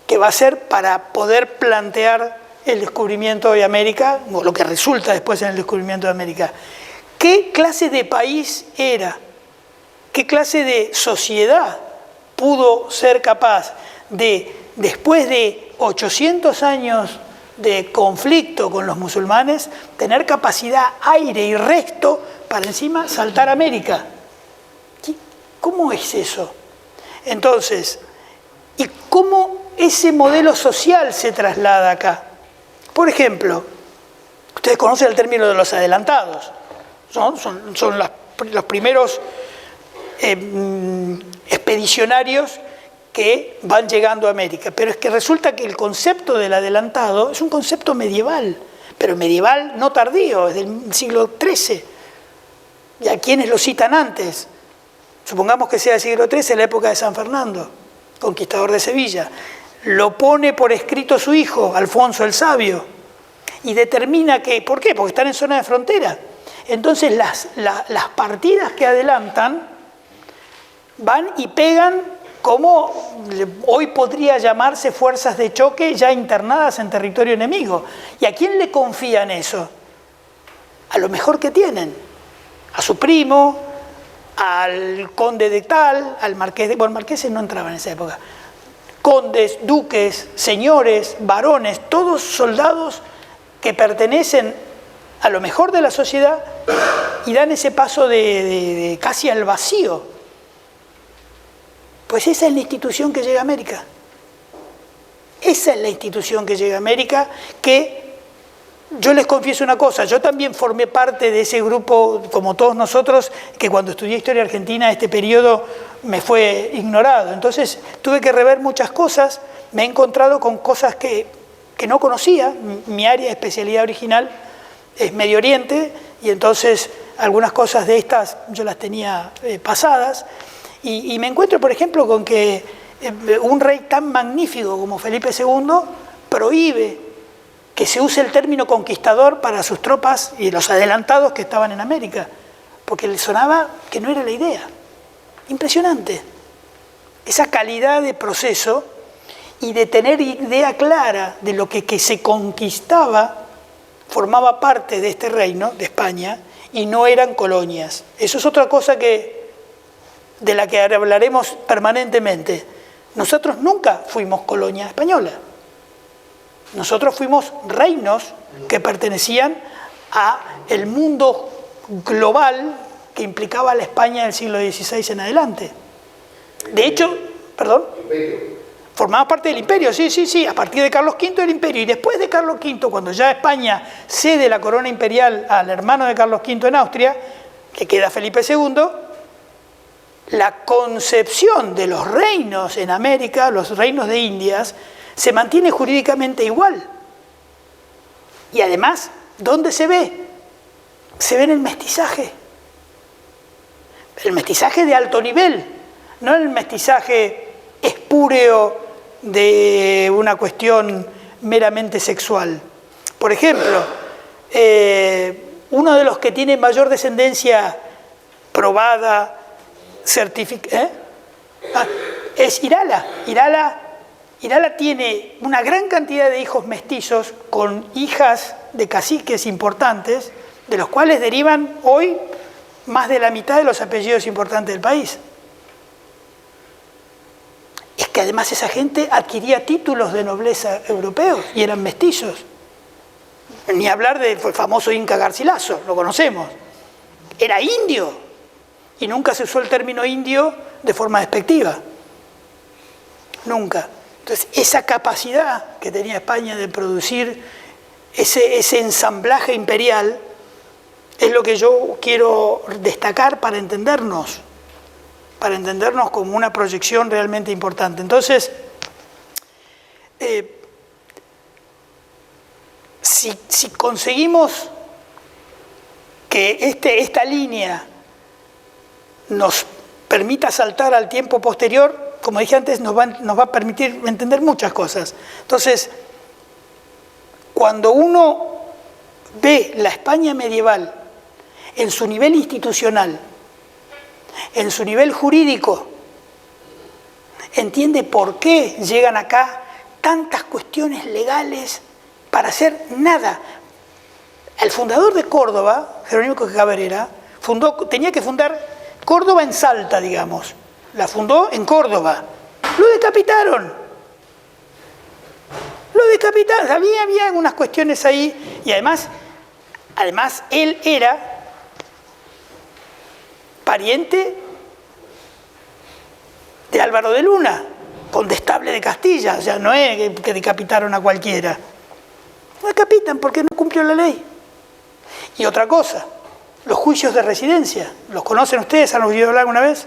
[SPEAKER 1] que va a ser para poder plantear el descubrimiento de América, o lo que resulta después en el descubrimiento de América? ¿Qué clase de país era? ¿Qué clase de sociedad pudo ser capaz de, después de 800 años de conflicto con los musulmanes, tener capacidad, aire y resto para encima saltar a América? ¿Cómo es eso? Entonces, ¿y cómo ese modelo social se traslada acá? Por ejemplo, ustedes conocen el término de los adelantados, ¿no? Son los primeros expedicionarios que van llegando a América. Pero es que resulta que el concepto del adelantado es un concepto medieval, pero medieval no tardío, es del siglo XIII. ¿Y a quiénes lo citan antes? Supongamos que sea el siglo XIII, la época de San Fernando, conquistador de Sevilla. Lo pone por escrito su hijo, Alfonso el Sabio, y determina que, ¿por qué? Porque están en zona de frontera. Entonces las partidas que adelantan van y pegan como hoy podría llamarse fuerzas de choque ya internadas en territorio enemigo. ¿Y a quién le confían eso? A lo mejor que tienen, a su primo, al conde de tal, al marqués de... Bueno, marqueses no entraban en esa época. Condes, duques, señores, varones, todos soldados que pertenecen a lo mejor de la sociedad y dan ese paso de casi al vacío. Pues esa es la institución que llega a América. Esa es la institución que llega a América, que yo les confieso una cosa, yo también formé parte de ese grupo, como todos nosotros, que cuando estudié Historia Argentina, este periodo me fue ignorado. Entonces tuve que rever muchas cosas, me he encontrado con cosas que no conocía. Mi área de especialidad original es Medio Oriente, y entonces algunas cosas de estas yo las tenía pasadas. Y me encuentro, por ejemplo, con que un rey tan magnífico como Felipe II prohíbe que se use el término conquistador para sus tropas y los adelantados que estaban en América, porque le sonaba que no era la idea. Impresionante. Esa calidad de proceso y de tener idea clara de lo que se conquistaba formaba parte de este reino, de España, y no eran colonias. Eso es otra cosa de la que hablaremos permanentemente. Nosotros nunca fuimos colonia española. Nosotros fuimos reinos que pertenecían al mundo global que implicaba la España del siglo XVI en adelante. De hecho, perdón, formaba parte del imperio, sí, a partir de Carlos V del imperio. Y después de Carlos V, cuando ya España cede la corona imperial al hermano de Carlos V en Austria, que queda Felipe II, la concepción de los reinos en América, los reinos de Indias, se mantiene jurídicamente igual. Y además, ¿dónde se ve? Se ve en el mestizaje. El mestizaje de alto nivel, no el mestizaje espúreo de una cuestión meramente sexual. Por ejemplo, uno de los que tiene mayor descendencia probada, es Irala. Irala tiene una gran cantidad de hijos mestizos con hijas de caciques importantes, de los cuales derivan hoy más de la mitad de los apellidos importantes del país. Es que además esa gente adquiría títulos de nobleza europeos y eran mestizos. Ni hablar del famoso Inca Garcilaso, lo conocemos. Era indio. Y nunca se usó el término indio de forma despectiva. Nunca. Entonces, esa capacidad que tenía España de producir ese ensamblaje imperial es lo que yo quiero destacar para entendernos como una proyección realmente importante. Entonces, si conseguimos que esta línea nos permita saltar al tiempo posterior, como dije antes, nos va a permitir entender muchas cosas. Entonces, cuando uno ve la España medieval en su nivel institucional, en su nivel jurídico, entiende por qué llegan acá tantas cuestiones legales para hacer nada. El fundador de Córdoba, Jerónimo Cabrera, tenía que fundar Córdoba en Salta, digamos. La fundó en Córdoba. Lo decapitaron. Había unas cuestiones ahí. Y además él era pariente de Álvaro de Luna, condestable de Castilla. O sea, no es que decapitaron a cualquiera. Lo decapitan porque no cumplió la ley. Y otra cosa, los juicios de residencia. ¿Los conocen ustedes? ¿Han oído hablar alguna vez?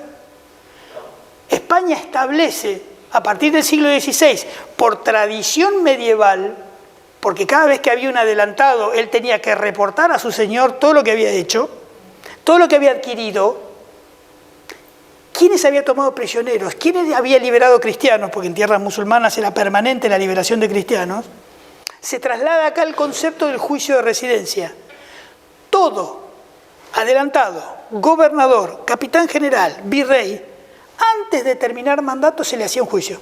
[SPEAKER 1] España establece a partir del siglo XVI, por tradición medieval, porque cada vez que había un adelantado, él tenía que reportar a su señor todo lo que había hecho, todo lo que había adquirido, quiénes había tomado prisioneros, quiénes había liberado cristianos, porque en tierras musulmanas era permanente la liberación de cristianos, se traslada acá el concepto del juicio de residencia. Todo adelantado, gobernador, capitán general, virrey, antes de terminar mandato se le hacía un juicio.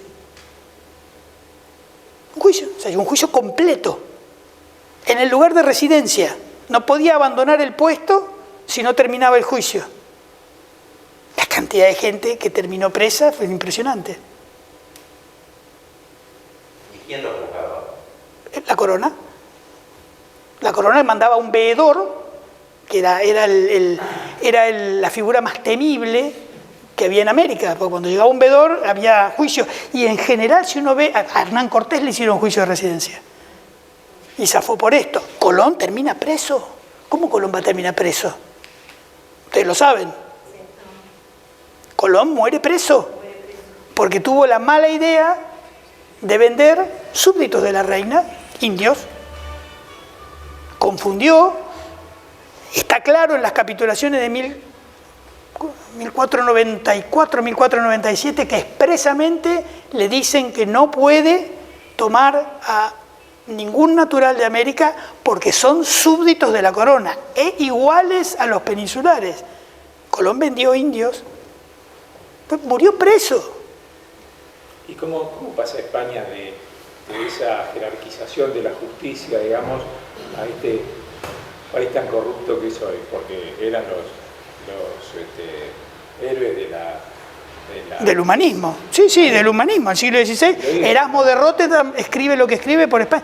[SPEAKER 1] Un juicio, o sea, un juicio completo, en el lugar de residencia. No podía abandonar el puesto si no terminaba el juicio. La cantidad de gente que terminó presa fue impresionante.
[SPEAKER 7] ¿Y quién lo juzgaba?
[SPEAKER 1] La corona. La corona mandaba un veedor, que era la figura más temible que había en América, porque cuando llegaba un veedor había juicio. Y en general, si uno ve, a Hernán Cortés le hicieron juicio de residencia. Y zafó por esto. Colón termina preso. ¿Cómo Colón va a terminar preso? Ustedes lo saben. Colón muere preso, porque tuvo la mala idea de vender súbditos de la reina, indios. Confundió. Está claro en las capitulaciones de 1494, 1497, que expresamente le dicen que no puede tomar a ningún natural de América porque son súbditos de la corona, iguales a los peninsulares. Colón vendió indios, pues murió preso.
[SPEAKER 3] ¿Y cómo pasa España de esa jerarquización de la justicia, digamos, a este país tan corrupto que es hoy? Porque eran los héroes
[SPEAKER 1] del humanismo. Sí, del humanismo. En el siglo XVI, Erasmo de Róterdam escribe lo que escribe por España.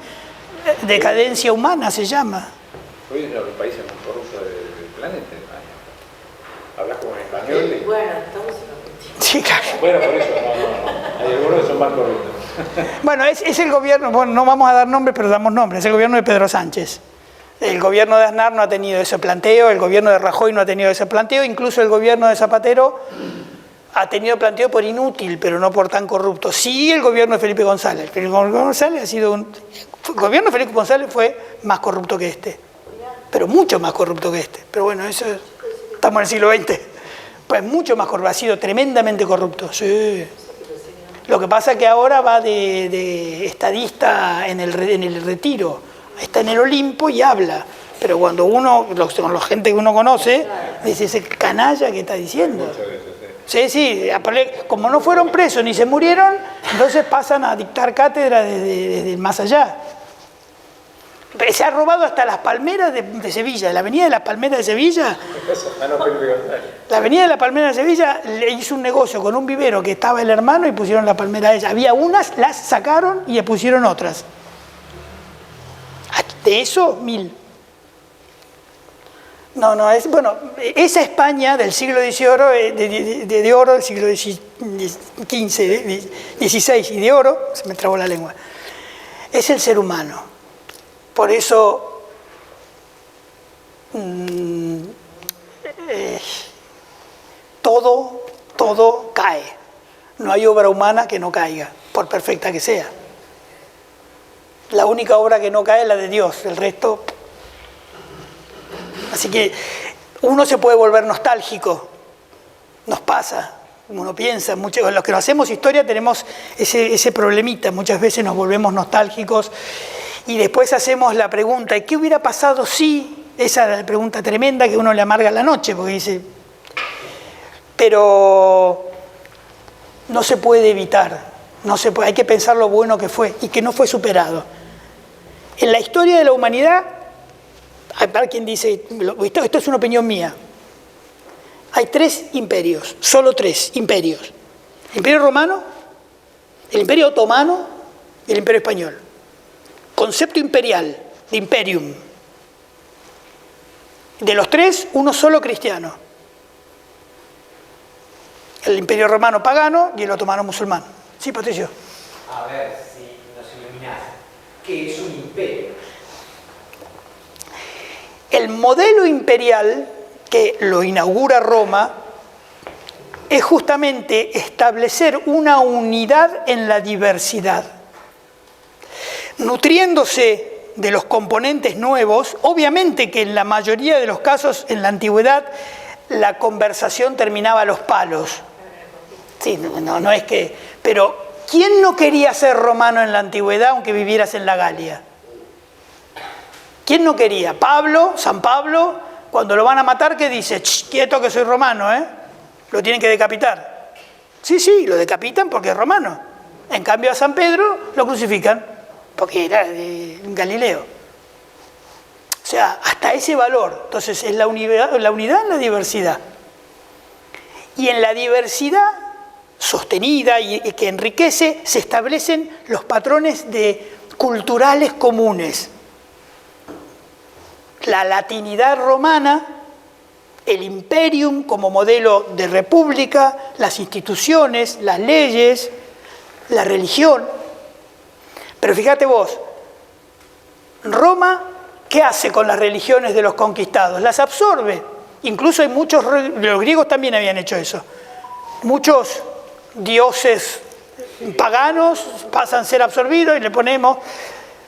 [SPEAKER 1] Decadencia humana se llama.
[SPEAKER 3] Hoy es uno de los países más corruptos del planeta, España. Hablas como en español.
[SPEAKER 4] Bueno, estamos en
[SPEAKER 1] Sí, claro.
[SPEAKER 3] Bueno, por eso, no. Hay algunos que son más corruptos.
[SPEAKER 1] Bueno, es el gobierno, bueno, no vamos a dar nombres, pero damos nombres, es el gobierno de Pedro Sánchez. El gobierno de Aznar no ha tenido ese planteo, el gobierno de Rajoy no ha tenido ese planteo, incluso el gobierno de Zapatero ha tenido planteo por inútil, pero no por tan corrupto. Sí, el gobierno de Felipe González. El gobierno de Felipe González fue más corrupto que este, pero mucho más corrupto que este. Pero bueno, eso estamos en el siglo XX. Pues mucho más corrupto, ha sido tremendamente corrupto, sí. Lo que pasa es que ahora va de estadista en el retiro, está en el Olimpo y habla. Pero cuando uno, con la gente que uno conoce, dice, ese canalla que está diciendo. Sí, como no fueron presos ni se murieron, entonces pasan a dictar cátedra desde más allá. Se ha robado hasta las palmeras de Sevilla, la avenida de las Palmeras de Sevilla. La avenida de las Palmeras de Sevilla le hizo un negocio con un vivero que estaba el hermano y pusieron la palmera de ella. Había unas, las sacaron y le pusieron otras. De eso, 1000. Bueno, esa España del siglo XVIII, de oro, del siglo XV, XVI y de oro, se me trabó la lengua, es el ser humano. Por eso todo cae. No hay obra humana que no caiga, por perfecta que sea. La única obra que no cae es la de Dios, el resto... Así que uno se puede volver nostálgico, nos pasa, uno piensa, los que no hacemos historia tenemos ese problemita, muchas veces nos volvemos nostálgicos y después hacemos la pregunta, ¿y qué hubiera pasado si? Esa es la pregunta tremenda que uno le amarga la noche, porque dice, pero no se puede evitar, hay que pensar lo bueno que fue y que no fue superado. En la historia de la humanidad, hay quien dice, esto es una opinión mía, hay 3 imperios, solo 3 imperios. El Imperio Romano, el Imperio Otomano y el Imperio Español. Concepto imperial, de imperium. De los 3, uno solo cristiano. El Imperio Romano pagano y el Otomano musulmán. Sí, Patricio.
[SPEAKER 2] A ver si nos iluminás. ¿Qué es un imperio?
[SPEAKER 1] El modelo imperial que lo inaugura Roma es justamente establecer una unidad en la diversidad, nutriéndose de los componentes nuevos. Obviamente que en la mayoría de los casos en la antigüedad la conversación terminaba a los palos. Sí, no es que... Pero, ¿quién no quería ser romano en la antigüedad aunque vivieras en la Galia? ¿Quién no quería? Pablo, San Pablo, cuando lo van a matar, ¿qué dice? Quieto que soy romano, ¿eh? Lo tienen que decapitar. Sí, lo decapitan porque es romano. En cambio a San Pedro lo crucifican porque era de Galileo. O sea, hasta ese valor. Entonces es la unidad en la diversidad. Y en la diversidad sostenida y que enriquece, se establecen los patrones culturales comunes. La latinidad romana, el imperium como modelo de república, las instituciones, las leyes, la religión. Pero fíjate vos, Roma, ¿qué hace con las religiones de los conquistados? Las absorbe. Incluso hay muchos, los griegos también habían hecho eso. Muchos dioses paganos pasan a ser absorbidos y le ponemos... O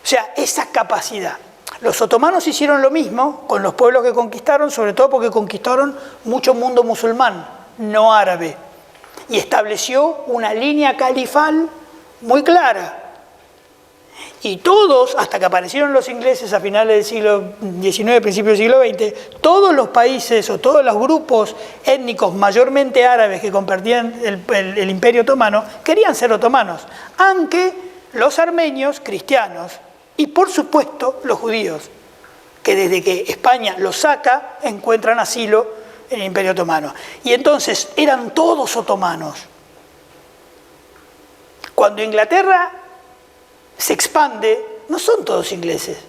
[SPEAKER 1] sea, esa capacidad. Los otomanos hicieron lo mismo con los pueblos que conquistaron, sobre todo porque conquistaron mucho mundo musulmán, no árabe, y estableció una línea califal muy clara. Y todos, hasta que aparecieron los ingleses a finales del siglo XIX, principios del siglo XX, todos los países o todos los grupos étnicos mayormente árabes que compartían el imperio otomano, querían ser otomanos, aunque los armenios, cristianos, y por supuesto los judíos, que desde que España los saca, encuentran asilo en el Imperio Otomano. Y entonces eran todos otomanos. Cuando Inglaterra se expande, no son todos ingleses.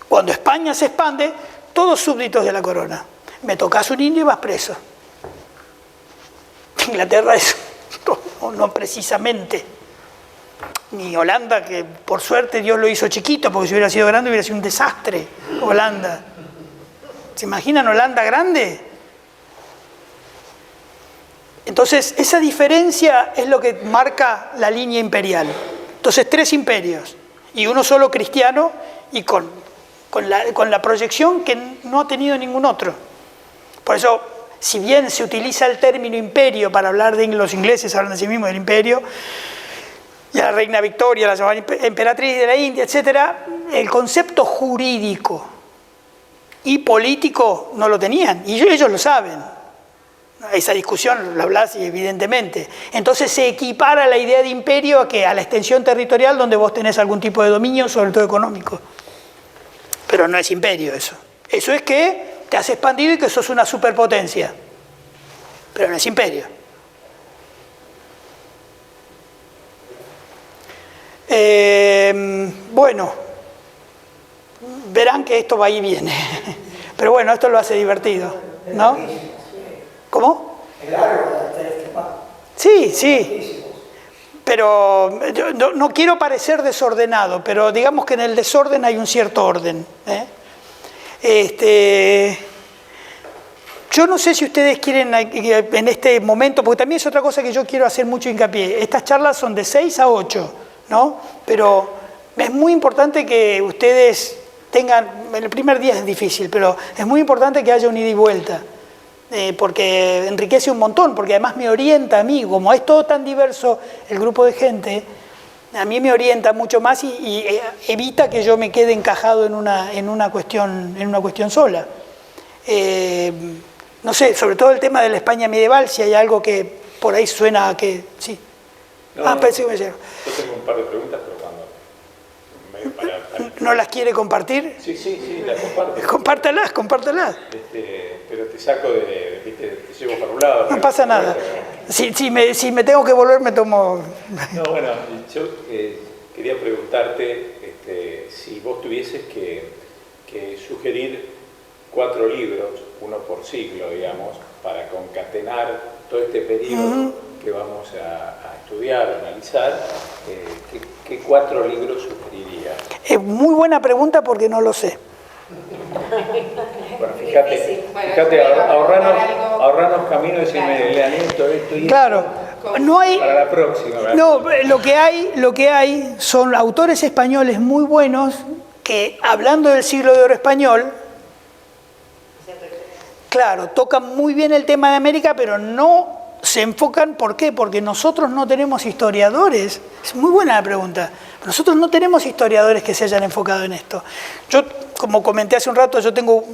[SPEAKER 1] Cuando España se expande, todos súbditos de la corona. Me tocas un indio y vas preso. Inglaterra es no precisamente. Ni Holanda, que por suerte Dios lo hizo chiquito, porque si hubiera sido grande hubiera sido un desastre, Holanda. ¿Se imaginan Holanda grande? Entonces, esa diferencia es lo que marca la línea imperial. Entonces, 3 imperios, y uno solo cristiano, y con la proyección que no ha tenido ningún otro. Por eso, si bien se utiliza el término imperio para hablar de los ingleses, hablan de sí mismos del imperio, y a la reina Victoria, la llamada emperatriz de la India, etc., el concepto jurídico y político no lo tenían, y ellos lo saben. Esa discusión la hablas evidentemente. Entonces se equipara la idea de imperio a la extensión territorial donde vos tenés algún tipo de dominio, sobre todo económico. Pero no es imperio eso. Eso es que te has expandido y que sos una superpotencia. Pero no es imperio. Bueno, verán que esto va y viene, pero bueno, esto lo hace divertido, ¿no? ¿Cómo? Sí, pero yo no quiero parecer desordenado, pero digamos que en el desorden hay un cierto orden, Yo no sé si ustedes quieren en este momento, porque también es otra cosa que yo quiero hacer mucho hincapié, estas charlas son de 6 a 8, ¿no? Pero es muy importante que ustedes tengan, el primer día es difícil, pero es muy importante que haya un ida y vuelta, porque enriquece un montón, porque además me orienta a mí, como es todo tan diverso el grupo de gente, a mí me orienta mucho más y evita que yo me quede encajado en una cuestión sola. No sé, sobre todo el tema de la España medieval, si hay algo que por ahí suena a que... Sí. Pensé que me llegó.
[SPEAKER 3] Yo tengo un par de preguntas, pero cuando...
[SPEAKER 1] ¿No las quiere compartir?
[SPEAKER 3] Sí, las comparto.
[SPEAKER 1] Compártalas.
[SPEAKER 3] Pero te saco te llevo para un lado.
[SPEAKER 1] No pasa nada. Si me tengo que volver, me tomo...
[SPEAKER 3] No, bueno, yo quería preguntarte si vos tuvieses que sugerir 4 libros, uno por siglo, digamos, para concatenar todo este periodo que vamos a estudiar, a analizar, ¿qué 4 libros sugerirías?
[SPEAKER 1] Es muy buena pregunta porque no lo sé.
[SPEAKER 3] Bueno, fíjate, ahorrarnos ahorrarnos camino y decirme, lean esto y
[SPEAKER 1] Claro, no hay...
[SPEAKER 3] para la próxima. ¿verdad?
[SPEAKER 1] No, lo que hay son autores españoles muy buenos que, hablando del siglo de oro español, claro, tocan muy bien el tema de América, pero no se enfocan. ¿Por qué? Porque nosotros no tenemos historiadores. Es muy buena la pregunta. Nosotros no tenemos historiadores que se hayan enfocado en esto. Yo, como comenté hace un rato, yo tengo,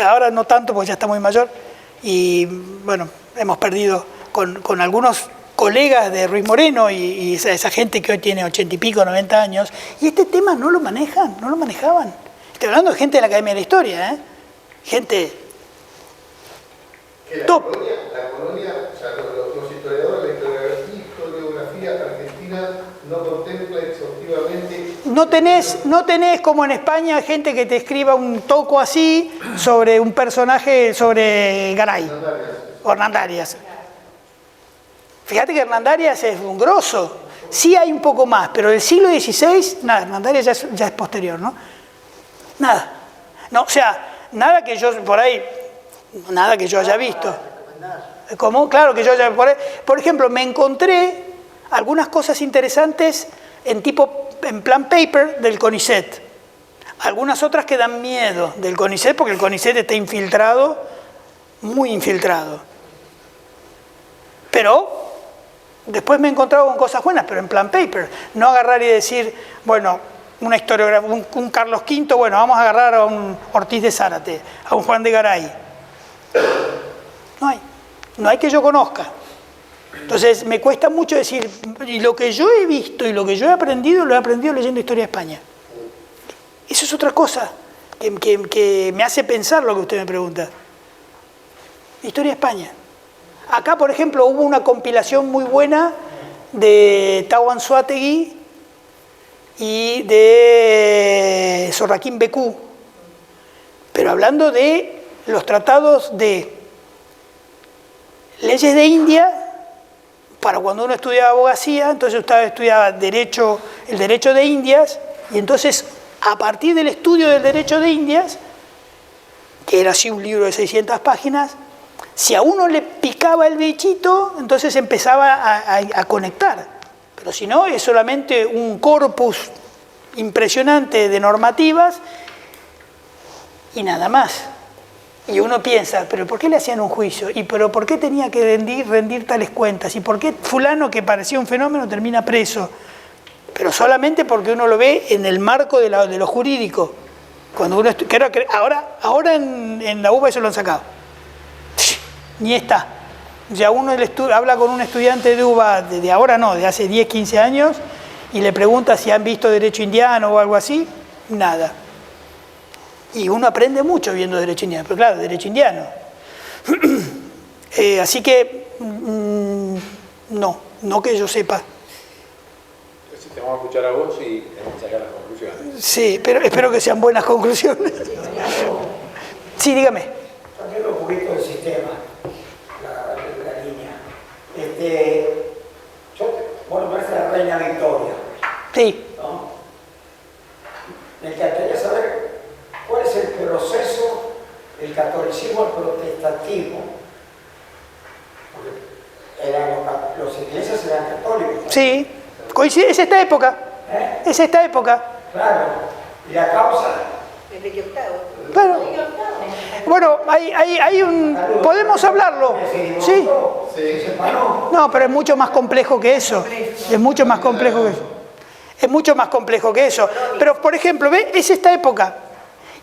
[SPEAKER 1] ahora no tanto porque ya está muy mayor, y bueno, hemos perdido con algunos colegas de Ruiz Moreno y esa gente que hoy tiene 80 y pico, 90 años, y este tema no lo manejan, no lo manejaban. Estoy hablando de gente de la Academia de la Historia, ¿eh? Gente top.
[SPEAKER 8] La colonia, o sea, los historiadores de la historiografía argentina no contempla exhaustivamente.
[SPEAKER 1] No tenés como en España gente que te escriba un toco así sobre un personaje, sobre Garay o Hernandarias. Fíjate que Hernandarias es un grosso. Sí hay un poco más, pero del siglo XVI, nada, Hernandarias ya es posterior, ¿no? Nada. No, o sea, nada que yo por ahí, nada que yo haya visto. ¿Cómo? Claro que yo haya... Por ejemplo, me encontré algunas cosas interesantes en plan paper del CONICET. Algunas otras que dan miedo del CONICET, porque el CONICET está infiltrado, muy infiltrado. Pero después me he encontrado con cosas buenas, pero en plan paper. No agarrar y decir, bueno, una historiografía, un Carlos V, bueno, vamos a agarrar a un Ortiz de Zárate, a un Juan de Garay. No hay que yo conozca. Entonces me cuesta mucho decir, y lo que yo he visto y lo que yo he aprendido, lo he aprendido leyendo Historia de España. Eso es otra cosa que me hace pensar lo que usted me pregunta. Historia de España. Acá, por ejemplo, hubo una compilación muy buena de Tau Anzoátegui y de Sorraquín Becú, pero hablando de los tratados de leyes de India, para cuando uno estudiaba abogacía, entonces usted estudiaba el derecho de Indias, y entonces a partir del estudio del derecho de Indias, que era así un libro de 600 páginas, si a uno le picaba el bichito, entonces empezaba a conectar. Pero si no, es solamente un corpus impresionante de normativas y nada más. Y uno piensa, ¿pero por qué le hacían un juicio? ¿Y pero por qué tenía que rendir tales cuentas? ¿Y por qué fulano que parecía un fenómeno termina preso? Pero solamente porque uno lo ve en el marco de lo jurídico. Cuando uno ahora en la UBA eso lo han sacado. Ni está. Ya uno habla con un estudiante de UBA de ahora no, de hace 10, 15 años, y le pregunta si han visto derecho indiano o algo así, nada. Y uno aprende mucho viendo derecho indiano, pero claro, derecho indiano. Así que, no que yo sepa.
[SPEAKER 3] Entonces te vamos a escuchar a vos y tenemos que sacar las conclusiones.
[SPEAKER 1] Sí, pero espero que sean buenas conclusiones. Sí, dígame.
[SPEAKER 11] Cambiando un poquito el sistema, la línea. Bueno, parece la reina Victoria.
[SPEAKER 1] Sí.
[SPEAKER 11] ¿No? Me encantaría saber cuál es el proceso del catolicismo al protestantismo. Porque los ingleses eran católicos.
[SPEAKER 1] Sí, coincide, es esta época. Es esta época.
[SPEAKER 11] Claro. ¿Y la causa?
[SPEAKER 5] Enrique VIII.
[SPEAKER 1] Claro. Bueno, hay un... ¿Podemos hablarlo? Sí. No, pero es mucho más complejo que eso. Es mucho más complejo que eso. Es mucho más complejo que eso. Pero, por ejemplo, ¿ve? Es esta época.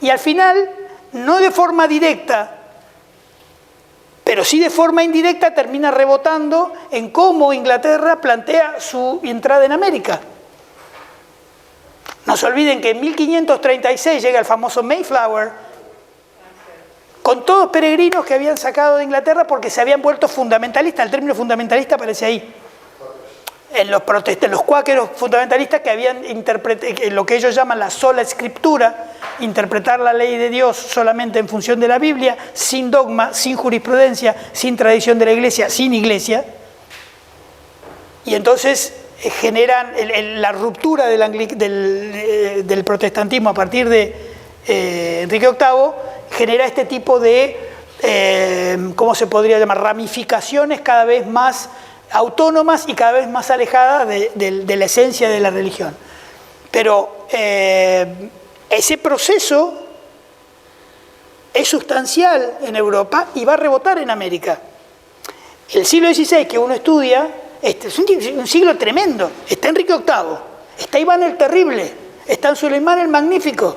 [SPEAKER 1] Y al final, no de forma directa, pero sí de forma indirecta, termina rebotando en cómo Inglaterra plantea su entrada en América. No se olviden que en 1536 llega el famoso Mayflower, con todos peregrinos que habían sacado de Inglaterra porque se habían vuelto fundamentalistas. El término fundamentalista aparece ahí. En los cuáqueros fundamentalistas que habían lo que ellos llaman la sola escritura, interpretar la ley de Dios solamente en función de la Biblia, sin dogma, sin jurisprudencia, sin tradición de la Iglesia, sin Iglesia. Y entonces generan la ruptura del protestantismo a partir de Enrique VIII, genera este tipo de ¿cómo se podría llamar? Ramificaciones cada vez más autónomas y cada vez más alejadas de la esencia de la religión. Pero ese proceso es sustancial en Europa y va a rebotar en América. El siglo XVI que uno estudia es un siglo tremendo. Está Enrique VIII, está Iván el Terrible, está Suleimán el Magnífico,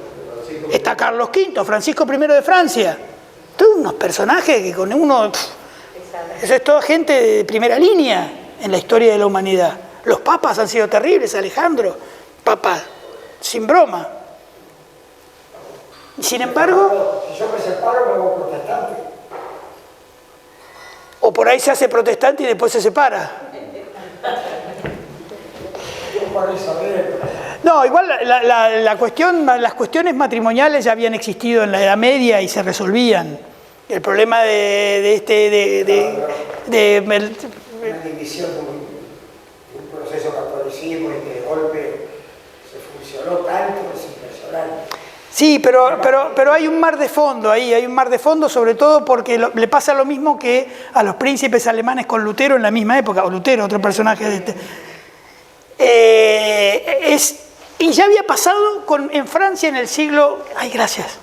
[SPEAKER 1] está Carlos V, Francisco I de Francia. Todos unos personajes que con uno... Eso es toda gente de primera línea en la historia de la humanidad. Los papas han sido terribles, Alejandro, papa sin broma. Y sin embargo...
[SPEAKER 11] Si yo me separo, me hago protestante.
[SPEAKER 1] O por ahí se hace protestante y después se separa. No, igual las cuestiones matrimoniales ya habían existido en la Edad Media y se resolvían. El problema de
[SPEAKER 11] una división de un proceso catolicismo y que de golpe se funcionó tanto, es impresionante.
[SPEAKER 1] Sí, pero hay un mar de fondo ahí, hay un mar de fondo sobre todo porque le pasa lo mismo que a los príncipes alemanes con Lutero en la misma época, o Lutero, otro personaje de y ya había pasado en Francia en el siglo... ¡Ay, gracias!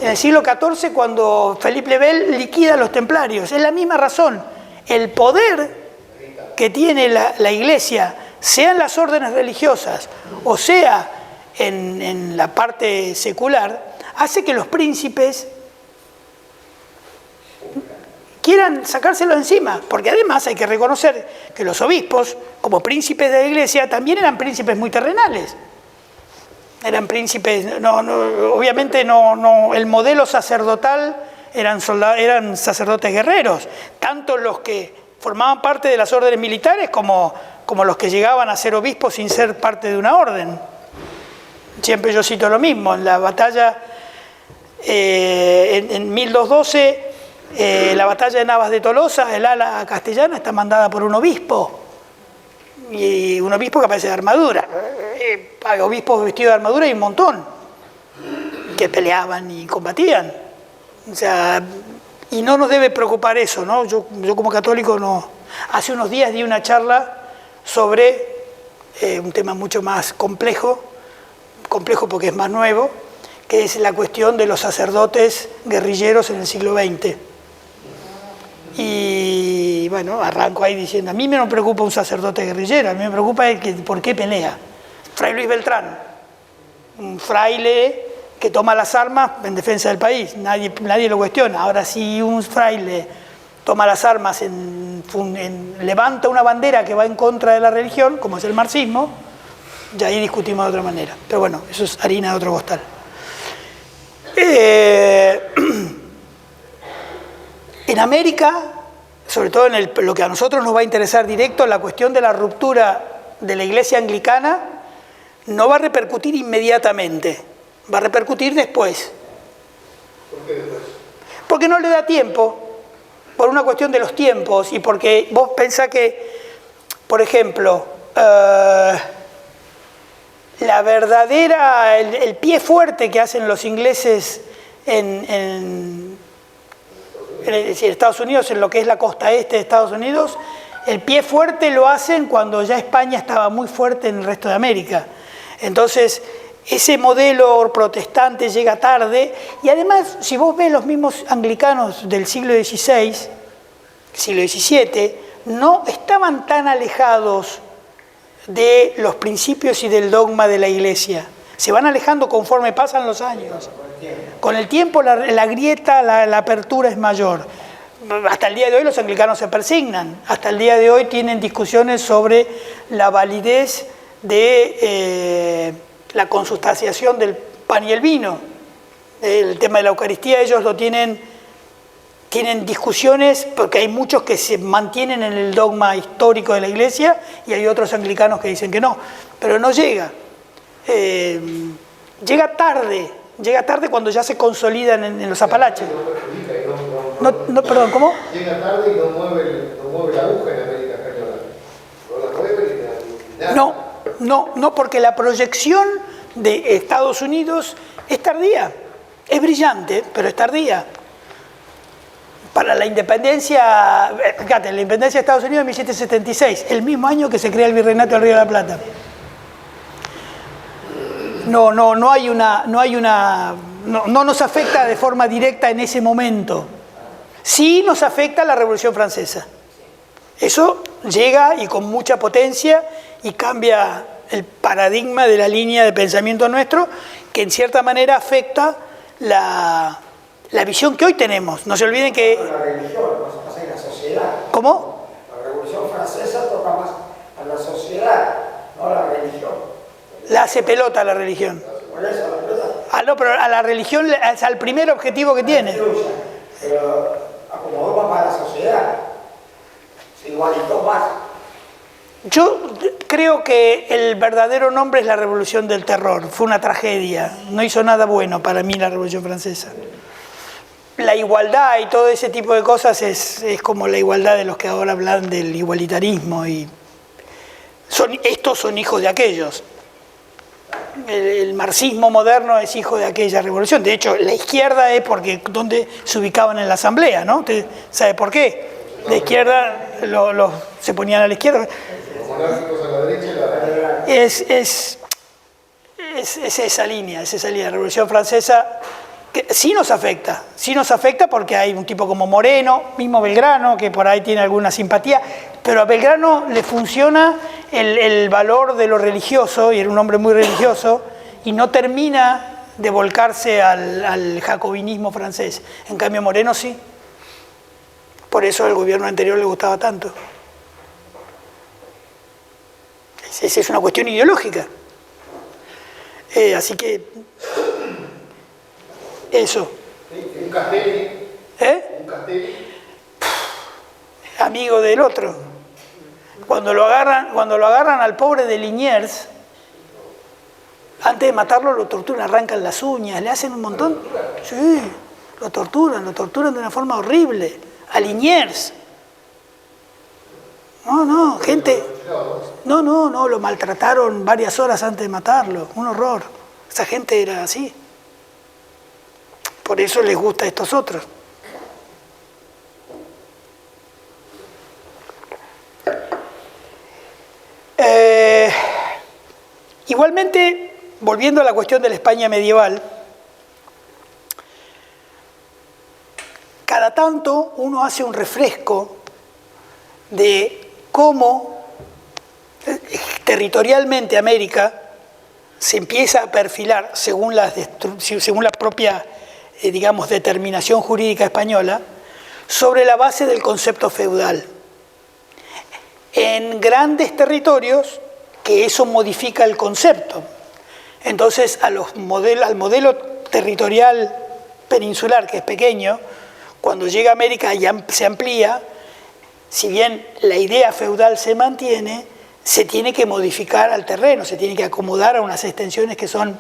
[SPEAKER 1] En el siglo XIV cuando Felipe le Bel liquida a los templarios. Es la misma razón. El poder que tiene la Iglesia, sea en las órdenes religiosas o sea en la parte secular, hace que los príncipes quieran sacárselo encima, porque además hay que reconocer que los obispos, como príncipes de la Iglesia, también eran príncipes muy terrenales. Eran príncipes, obviamente el modelo sacerdotal eran sacerdotes guerreros, tanto los que formaban parte de las órdenes militares como los que llegaban a ser obispos sin ser parte de una orden. Siempre yo cito lo mismo, en la batalla en 1212, la batalla de Navas de Tolosa, el ala castellana está mandada por un obispo, y un obispo que aparece de armadura. Hay obispos vestidos de armadura y un montón, que peleaban y combatían. O sea, y no nos debe preocupar eso, ¿no? Yo como católico no. Hace unos días di una charla sobre un tema mucho más complejo porque es más nuevo, que es la cuestión de los sacerdotes guerrilleros en el siglo XX. Y bueno, arranco ahí diciendo, a mí me no preocupa un sacerdote guerrillero, a mí me preocupa por qué pelea. Fray Luis Beltrán, un fraile que toma las armas en defensa del país, nadie lo cuestiona. Ahora, si un fraile toma las armas, levanta una bandera que va en contra de la religión, como es el marxismo, ya ahí discutimos de otra manera. Pero bueno, eso es harina de otro costal. En América, sobre todo en lo que a nosotros nos va a interesar directo, la cuestión de la ruptura de la Iglesia anglicana no va a repercutir inmediatamente, va a repercutir después.
[SPEAKER 8] ¿Por qué después?
[SPEAKER 1] Porque no le da tiempo, por una cuestión de los tiempos y porque vos pensás que, por ejemplo, el pie fuerte que hacen los ingleses en Estados Unidos, en lo que es la costa este de Estados Unidos, el pie fuerte lo hacen cuando ya España estaba muy fuerte en el resto de América. Entonces, ese modelo protestante llega tarde y además, si vos ves los mismos anglicanos del siglo XVI, siglo XVII, no estaban tan alejados de los principios y del dogma de la Iglesia. Se van alejando conforme pasan los años. Con el tiempo la grieta, la apertura es mayor. Hasta el día de hoy los anglicanos se persignan. Hasta el día de hoy tienen discusiones sobre la validez de la consustanciación del pan y el vino. El tema de la Eucaristía ellos lo tienen discusiones porque hay muchos que se mantienen en el dogma histórico de la Iglesia y hay otros anglicanos que dicen que no, pero no llega. Llega tarde cuando ya se consolidan en los Apalaches. Perdón, ¿cómo?
[SPEAKER 8] Llega tarde y no mueve la aguja en América Española. No la mueve ni nada.
[SPEAKER 1] No, porque la proyección de Estados Unidos es tardía. Es brillante, pero es tardía. Para la independencia, fíjate, la independencia de Estados Unidos en 1776, el mismo año que se crea el Virreinato del Río de la Plata. No nos afecta de forma directa en ese momento. Sí nos afecta la Revolución Francesa. Eso llega y con mucha potencia y cambia el paradigma de la línea de pensamiento nuestro, que en cierta manera afecta la visión que hoy tenemos. No se olviden que...
[SPEAKER 11] La religión, no pasa en la sociedad.
[SPEAKER 1] ¿Cómo?
[SPEAKER 11] La Revolución Francesa toca más a la sociedad, no a la religión.
[SPEAKER 1] La hace pelota a la religión.
[SPEAKER 11] Por eso, la pelota.
[SPEAKER 1] Ah, no, pero a la religión es al primer objetivo que tiene.
[SPEAKER 11] Pero acomodó más para la sociedad. Se igualitó más.
[SPEAKER 1] Yo creo que el verdadero nombre es la Revolución del Terror. Fue una tragedia. No hizo nada bueno para mí la Revolución Francesa. La igualdad y todo ese tipo de cosas es como la igualdad de los que ahora hablan del igualitarismo. Y estos son hijos de aquellos. El marxismo moderno es hijo de aquella revolución. De hecho, la izquierda es porque donde se ubicaban en la asamblea, ¿no? ¿Usted sabe por qué? La izquierda se ponían a la izquierda.
[SPEAKER 8] Los monárquicos a la derecha y la...
[SPEAKER 1] Es esa línea, La Revolución Francesa que sí nos afecta porque hay un tipo como Moreno, mismo Belgrano, que por ahí tiene alguna simpatía, pero a Belgrano le funciona el valor de lo religioso, y era un hombre muy religioso, y no termina de volcarse al jacobinismo francés. En cambio Moreno sí. Por eso al gobierno anterior le gustaba tanto. Esa es una cuestión ideológica. Así que eso.
[SPEAKER 8] Un Castelli. Un Castelli.
[SPEAKER 1] Amigo del otro. Cuando lo agarran al pobre de Liniers, antes de matarlo lo torturan, arrancan las uñas, le hacen un montón. Sí, lo torturan de una forma horrible. A Liniers. No, gente. No, lo maltrataron varias horas antes de matarlo. Un horror. Esa gente era así. Por eso les gusta a estos otros. Igualmente, volviendo a la cuestión de la España medieval, cada tanto uno hace un refresco de cómo territorialmente América se empieza a perfilar según la propia digamos, determinación jurídica española, sobre la base del concepto feudal. En grandes territorios, que eso modifica el concepto. Entonces, al modelo territorial peninsular, que es pequeño, cuando llega a América ya se amplía, si bien la idea feudal se mantiene, se tiene que modificar al terreno, se tiene que acomodar a unas extensiones que son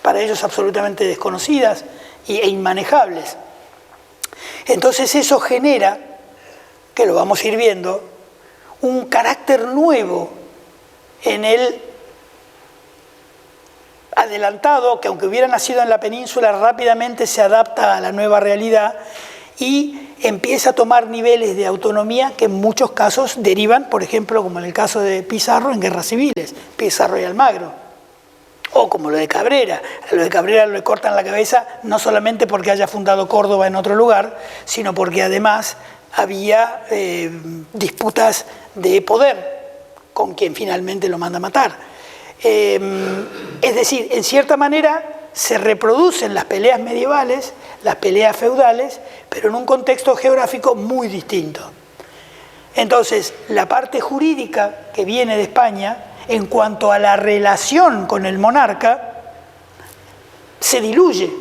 [SPEAKER 1] para ellos absolutamente desconocidas e inmanejables. Entonces eso genera, que lo vamos a ir viendo, un carácter nuevo en el adelantado, que aunque hubiera nacido en la península, rápidamente se adapta a la nueva realidad y empieza a tomar niveles de autonomía que en muchos casos derivan, por ejemplo, como en el caso de Pizarro, en guerras civiles, Pizarro y Almagro. O como lo de Cabrera. A lo de Cabrera le cortan la cabeza no solamente porque haya fundado Córdoba en otro lugar, sino porque además había disputas de poder con quien finalmente lo manda a matar. Es decir, en cierta manera se reproducen las peleas medievales, las peleas feudales, pero en un contexto geográfico muy distinto. Entonces, la parte jurídica que viene de España, en cuanto a la relación con el monarca, se diluye.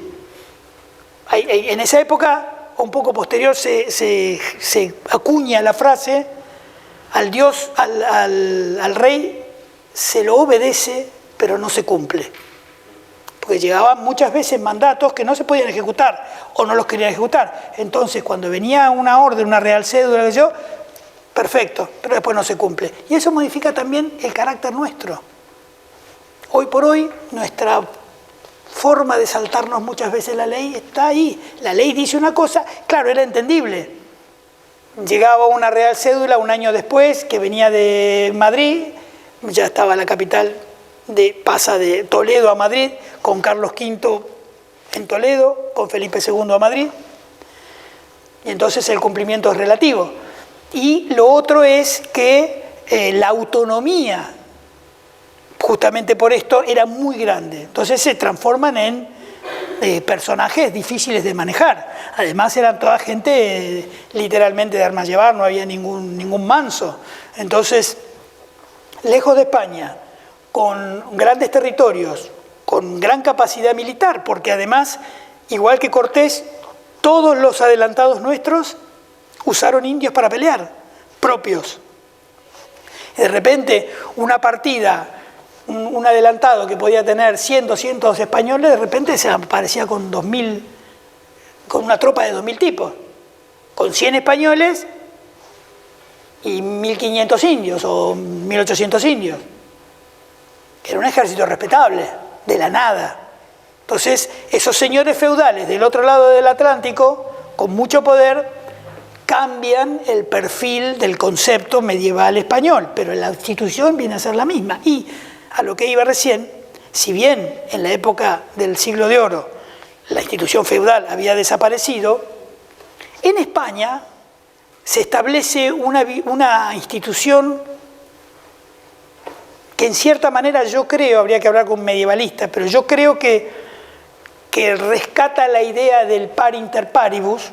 [SPEAKER 1] En esa época, un poco posterior, se acuña la frase: al Dios, al rey se lo obedece, pero no se cumple. Porque llegaban muchas veces mandatos que no se podían ejecutar o no los querían ejecutar. Entonces, cuando venía una orden, una real cédula, perfecto, pero después no se cumple. Y eso modifica también el carácter nuestro. Hoy por hoy, nuestra forma de saltarnos muchas veces la ley está ahí. La ley dice una cosa, claro, era entendible. Llegaba una real cédula un año después que venía de Madrid, ya estaba la capital, pasa de Toledo a Madrid, con Carlos V en Toledo, con Felipe II a Madrid, y entonces el cumplimiento es relativo. Y lo otro es que la autonomía, justamente por esto, era muy grande. Entonces se transforman en personajes difíciles de manejar. Además eran toda gente literalmente de armas llevar, no había ningún manso. Entonces, lejos de España, con grandes territorios, con gran capacidad militar, porque además, igual que Cortés, todos los adelantados nuestros usaron indios para pelear, propios. Y de repente, una partida, un adelantado que podía tener 100, 200 españoles, de repente se aparecía con 2.000, con una tropa de 2.000 tipos, con 100 españoles y 1.500 indios o 1.800 indios. Era un ejército respetable, de la nada. Entonces, esos señores feudales del otro lado del Atlántico, con mucho poder, cambian el perfil del concepto medieval español, pero la institución viene a ser la misma. Y a lo que iba recién, si bien en la época del Siglo de Oro la institución feudal había desaparecido, en España se establece una institución que en cierta manera yo creo, habría que hablar con un medievalista, pero yo creo que rescata la idea del par inter paribus.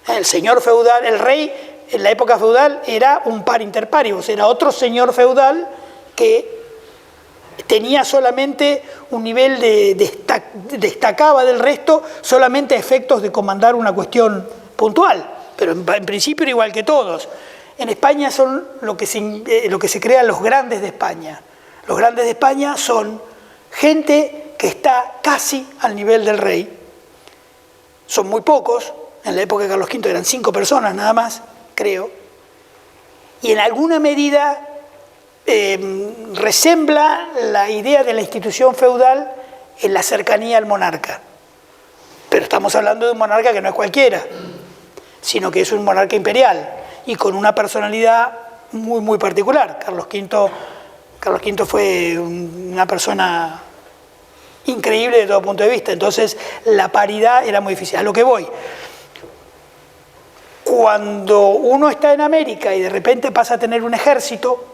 [SPEAKER 1] El señor feudal, el rey en la época feudal era un par inter paribus, era otro señor feudal que tenía solamente un nivel destacaba del resto solamente a efectos de comandar una cuestión puntual, pero en principio era igual que todos. En España son lo que se crean los grandes de España. Los grandes de España son gente que está casi al nivel del rey. Son muy pocos, en la época de Carlos V eran 5 personas nada más, creo, y en alguna medida resembla la idea de la institución feudal en la cercanía al monarca. Pero estamos hablando de un monarca que no es cualquiera, sino que es un monarca imperial y con una personalidad muy, muy particular. Carlos V fue una persona increíble de todo punto de vista, entonces la paridad era muy difícil. A lo que voy, cuando uno está en América y de repente pasa a tener un ejército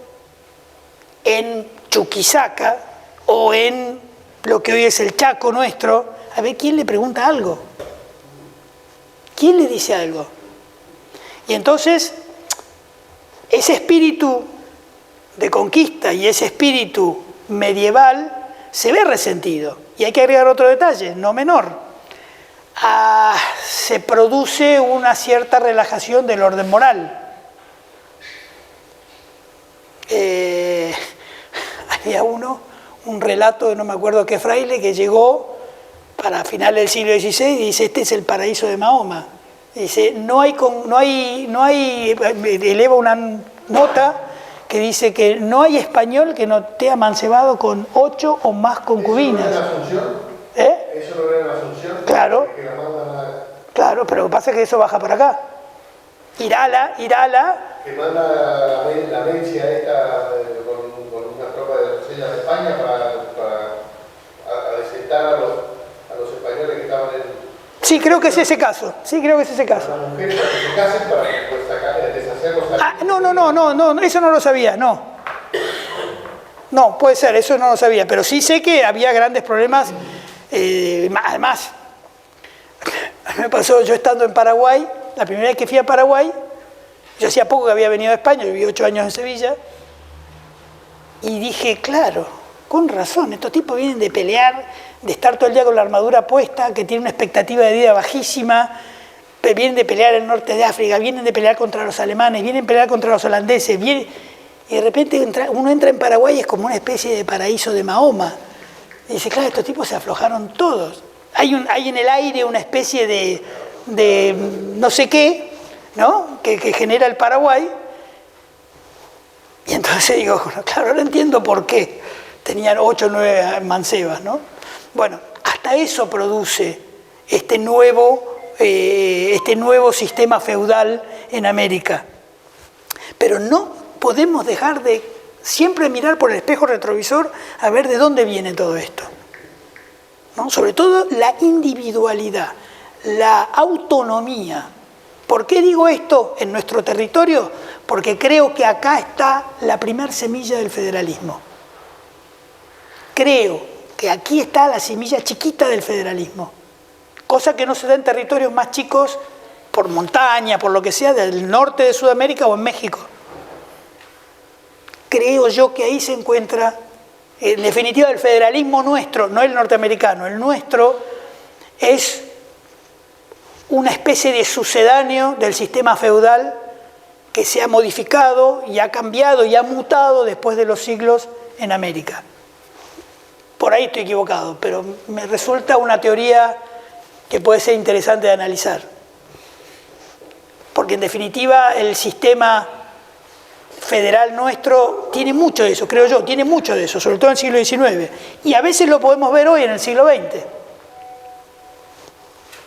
[SPEAKER 1] en Chuquisaca o en lo que hoy es el Chaco nuestro, a ver quién le pregunta algo, quién le dice algo. Y entonces ese espíritu de conquista y ese espíritu medieval se ve resentido. Y hay que agregar otro detalle, no menor. Se produce una cierta relajación del orden moral. Había un relato de no me acuerdo qué fraile que llegó para finales del siglo XVI y dice, este es el paraíso de Mahoma. Dice, eleva una nota que dice que no hay español que no esté amancebado con 8 o más concubinas.
[SPEAKER 8] ¿Eso no era la Asunción? ¿Eso no era la Asunción?
[SPEAKER 1] Claro. Claro, pero lo que pasa es que eso baja por acá. Irala.
[SPEAKER 8] Que manda la Mencia esta con una tropa de doncellas de España para desentar a los españoles que estaban en...
[SPEAKER 1] Sí, creo que es ese caso. Las mujeres
[SPEAKER 8] para que se casen para deshacerlos.
[SPEAKER 1] No, eso no lo sabía, no. No, puede ser, eso no lo sabía, pero sí sé que había grandes problemas. Además, me pasó yo estando en Paraguay, la primera vez que fui a Paraguay, yo hacía poco que había venido a España, viví 8 años en Sevilla, y dije, claro, con razón, estos tipos vienen de pelear, de estar todo el día con la armadura puesta, que tienen una expectativa de vida bajísima, vienen de pelear en el norte de África, vienen de pelear contra los alemanes, vienen de pelear contra los holandeses, y de repente uno entra en Paraguay y es como una especie de paraíso de Mahoma. Y dice, claro, estos tipos se aflojaron todos. Hay en el aire una especie de no sé qué, ¿no? que genera el Paraguay. Y entonces digo, claro, ahora entiendo por qué tenían 8 o 9 mancebas, ¿no? Bueno, Hasta eso produce este nuevo sistema feudal en América. Pero no podemos dejar de siempre mirar por el espejo retrovisor a ver de dónde viene todo esto, ¿no? Sobre todo la individualidad, la autonomía. ¿Por qué digo esto en nuestro territorio? Porque creo que acá está la primer semilla del federalismo. Creo que aquí está la semilla chiquita del federalismo, cosa que no se da en territorios más chicos, por montaña, por lo que sea, del norte de Sudamérica o en México. Creo yo que ahí se encuentra, en definitiva, el federalismo nuestro, no el norteamericano, el nuestro es una especie de sucedáneo del sistema feudal que se ha modificado y ha cambiado y ha mutado después de los siglos en América. Por ahí estoy equivocado, pero me resulta una teoría que puede ser interesante de analizar. Porque en definitiva el sistema federal nuestro tiene mucho de eso, creo yo, tiene mucho de eso, sobre todo en el siglo XIX. Y a veces lo podemos ver hoy en el siglo XX.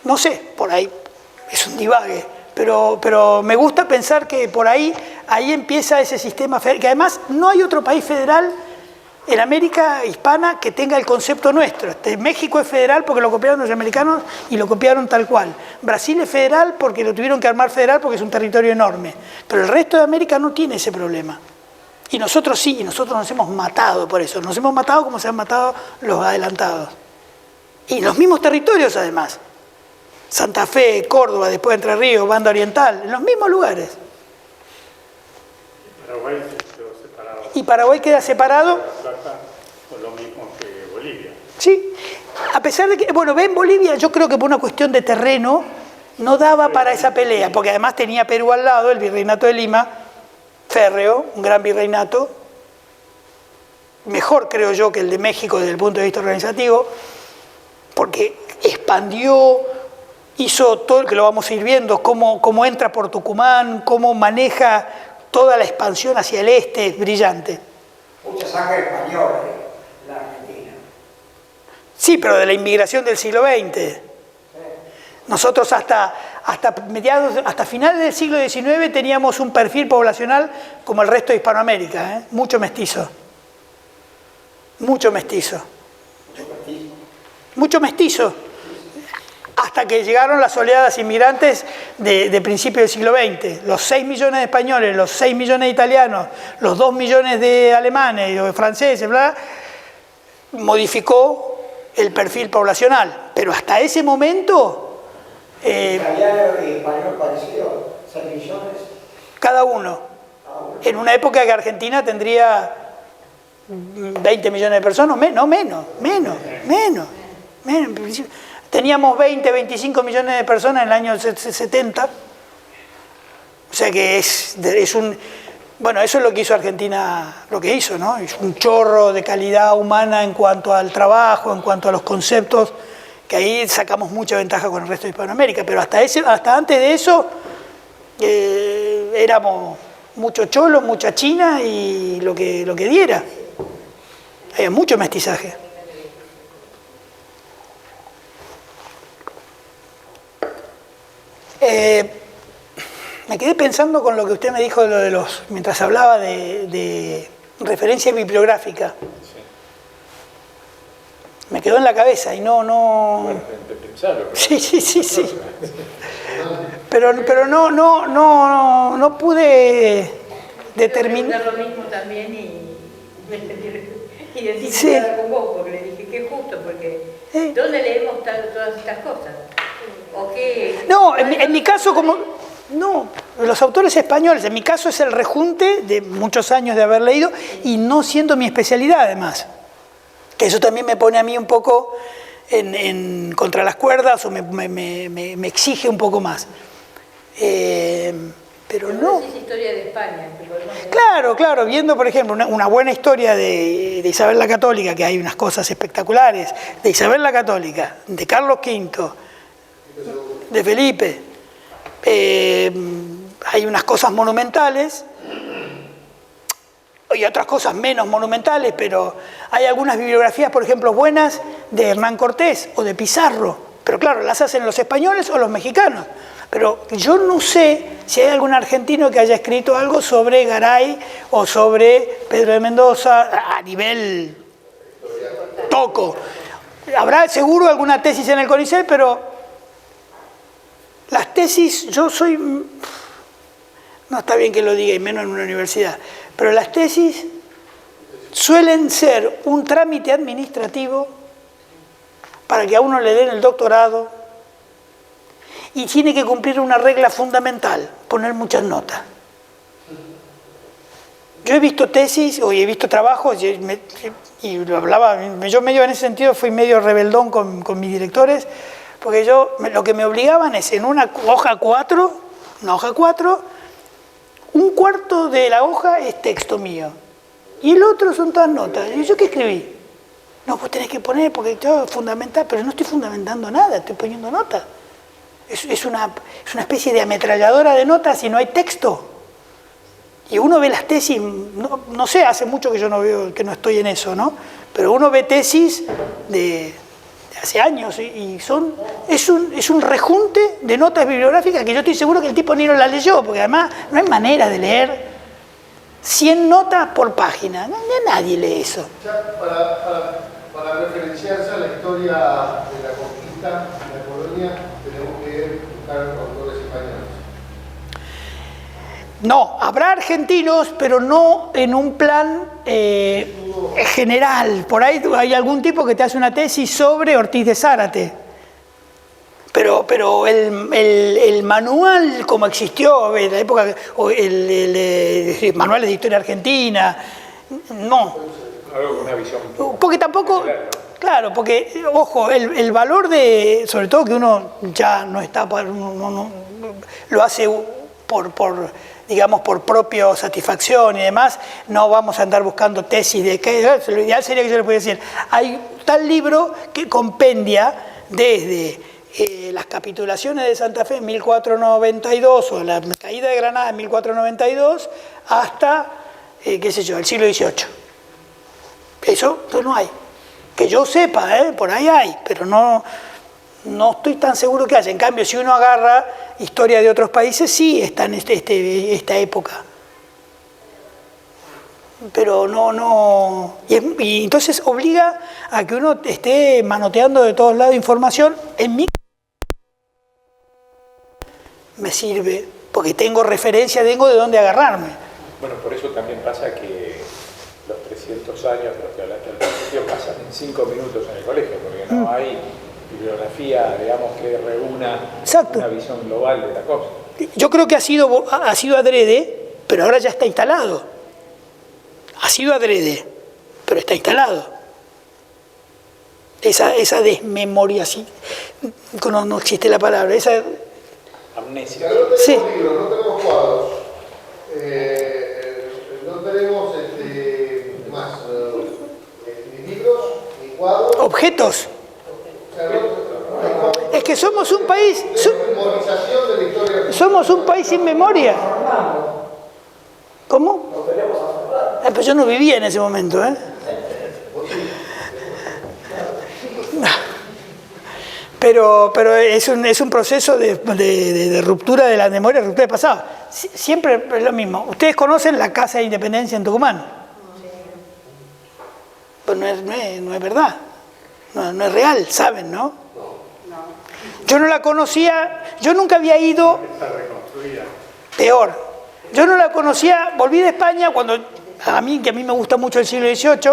[SPEAKER 1] No sé, por ahí es un divague, pero me gusta pensar que por ahí empieza ese sistema federal, que además no hay otro país federal en América hispana que tenga el concepto nuestro. México es federal porque lo copiaron los americanos y lo copiaron tal cual. Brasil es federal porque lo tuvieron que armar federal porque es un territorio enorme. Pero el resto de América no tiene ese problema. Y nosotros sí, y nosotros nos hemos matado por eso. Nos hemos matado como se han matado los adelantados. Y en los mismos territorios además. Santa Fe, Córdoba, después Entre Ríos, Banda Oriental, en los mismos lugares.
[SPEAKER 13] Paraguay se quedó separado.
[SPEAKER 1] Y Paraguay queda separado.
[SPEAKER 13] Con lo mismo que Bolivia.
[SPEAKER 1] Sí, a pesar de que, bueno, en Bolivia yo creo que por una cuestión de terreno no daba para esa pelea, porque además tenía Perú al lado, el virreinato de Lima, férreo, un gran virreinato, mejor creo yo que el de México desde el punto de vista organizativo, porque expandió, hizo todo, que lo vamos a ir viendo, cómo entra por Tucumán, cómo maneja toda la expansión hacia el este, es brillante.
[SPEAKER 11] Mucha sangre española en la Argentina.
[SPEAKER 1] Sí, pero de la inmigración del siglo XX. Nosotros hasta finales del siglo XIX teníamos un perfil poblacional como el resto de Hispanoamérica, mucho mestizo. Mucho mestizo. Mucho mestizo. Hasta que llegaron las oleadas inmigrantes de principios del siglo XX. Los 6 millones de españoles, los 6 millones de italianos, los 2 millones de alemanes o de franceses, bla, modificó el perfil poblacional. Pero hasta ese momento...
[SPEAKER 11] ¿Italiano y español parecido? ¿6 millones?
[SPEAKER 1] Cada uno. En una época que Argentina tendría 20 millones de personas, menos. Teníamos 20, 25 millones de personas en el año 70. O sea que es un... Bueno, eso es lo que hizo Argentina, lo que hizo, ¿no? Es un chorro de calidad humana en cuanto al trabajo, en cuanto a los conceptos, que ahí sacamos mucha ventaja con el resto de Hispanoamérica. Pero hasta antes de eso éramos mucho cholo, mucha china y lo que diera. Había mucho mestizaje. Me quedé pensando con lo que usted me dijo mientras hablaba de referencia bibliográfica. Me quedó en la cabeza y no...
[SPEAKER 3] Bueno, pensalo.
[SPEAKER 1] Sí. Pero no pude determinar.
[SPEAKER 4] Lo mismo también y decir nada con vos, porque le dije que es justo, porque ¿dónde leemos todas estas cosas? ¿O qué?
[SPEAKER 1] No, en mi caso, no, los autores españoles, en mi caso es el rejunte de muchos años de haber leído y no siendo mi especialidad además. Que eso también me pone a mí un poco contra las cuerdas o me exige un poco más. Pero no.
[SPEAKER 4] Es historia de España.
[SPEAKER 1] Claro, viendo por ejemplo una buena historia de Isabel la Católica, que hay unas cosas espectaculares, de Isabel la Católica, de Carlos V, de Felipe, hay unas cosas monumentales. y otras cosas menos monumentales, pero hay algunas bibliografías, por ejemplo, buenas de Hernán Cortés o de Pizarro, pero claro, las hacen los españoles o los mexicanos. Pero yo no sé si hay algún argentino que haya escrito algo sobre Garay o sobre Pedro de Mendoza a nivel toco. Habrá seguro alguna tesis en el CONICET, pero las tesis, yo soy... No está bien que lo diga, y menos en una universidad, pero las tesis suelen ser un trámite administrativo para que a uno le den el doctorado y tiene que cumplir una regla fundamental, poner muchas notas. Yo he visto tesis o he visto trabajos y lo hablaba, yo medio en ese sentido fui medio rebeldón con mis directores, porque lo que me obligaban es en una hoja 4, un cuarto de la hoja es texto mío y el otro son todas notas. ¿Y yo qué escribí? No, pues tenés que poner, porque yo fundamental, pero no estoy fundamentando nada, estoy poniendo notas. Es una especie de ametralladora de notas y no hay texto. Y uno ve las tesis, no sé, hace mucho que yo no veo, que no estoy en eso, ¿no? Pero uno ve tesis de hace años y es un rejunte de notas bibliográficas que yo estoy seguro que el tipo ni no las leyó, porque además no hay manera de leer 100 notas por página. Nadie lee eso.
[SPEAKER 8] Ya, para referenciarse a la historia de la conquista de la colonia, tenemos que buscar autores españoles.
[SPEAKER 1] No, habrá argentinos, pero no en un plan general. Por ahí hay algún tipo que te hace una tesis sobre Ortiz de Zárate. Pero el manual como existió en la época, manuales de historia argentina, no.
[SPEAKER 3] Algo con una visión.
[SPEAKER 1] Porque tampoco, claro, porque, ojo, el valor de, sobre todo que uno ya no está, lo hace digamos, por propia satisfacción y demás, no vamos a andar buscando tesis de qué, lo ideal sería que yo le pudiera decir, hay tal libro que compendia desde las capitulaciones de Santa Fe en 1492 o la caída de Granada en 1492 hasta, qué sé yo, el siglo XVIII. Eso no hay. Que yo sepa, por ahí hay, pero no estoy tan seguro que haya. En cambio, si uno agarra historia de otros países, sí está en esta época. Pero no... Y entonces obliga a que uno esté manoteando de todos lados información. En mi me sirve, porque tengo referencia, tengo de dónde agarrarme.
[SPEAKER 3] Bueno, por eso también pasa que los 300 años de los que hablaste al principio pasan en 5 minutos en el colegio, porque no hay bibliografía, digamos, que reúna una visión global de la cosa.
[SPEAKER 1] Yo creo que ha sido adrede, pero ahora ya está instalado. Ha sido adrede, pero está instalado. Esa desmemoria, sí, no existe la palabra, esa...
[SPEAKER 3] Amnesia.
[SPEAKER 8] No tenemos
[SPEAKER 1] sí.
[SPEAKER 8] libros, no tenemos cuadros, no tenemos más ni libros, ni cuadros.
[SPEAKER 1] Objetos.
[SPEAKER 8] O sea,
[SPEAKER 1] es que somos un país...
[SPEAKER 8] memorización de la historia.
[SPEAKER 1] Somos un país sin memoria. ¿Cómo? Pero yo no vivía en ese momento, Pero es un proceso de ruptura de la memoria, ruptura del pasado. Siempre es lo mismo. Ustedes conocen la Casa de Independencia en Tucumán. Pues no es verdad. No es real, saben, ¿no? Yo no la conocía, yo nunca había ido...
[SPEAKER 13] Está reconstruida.
[SPEAKER 1] Peor. Yo no la conocía, volví de España cuando que a mí me gusta mucho el siglo XVIII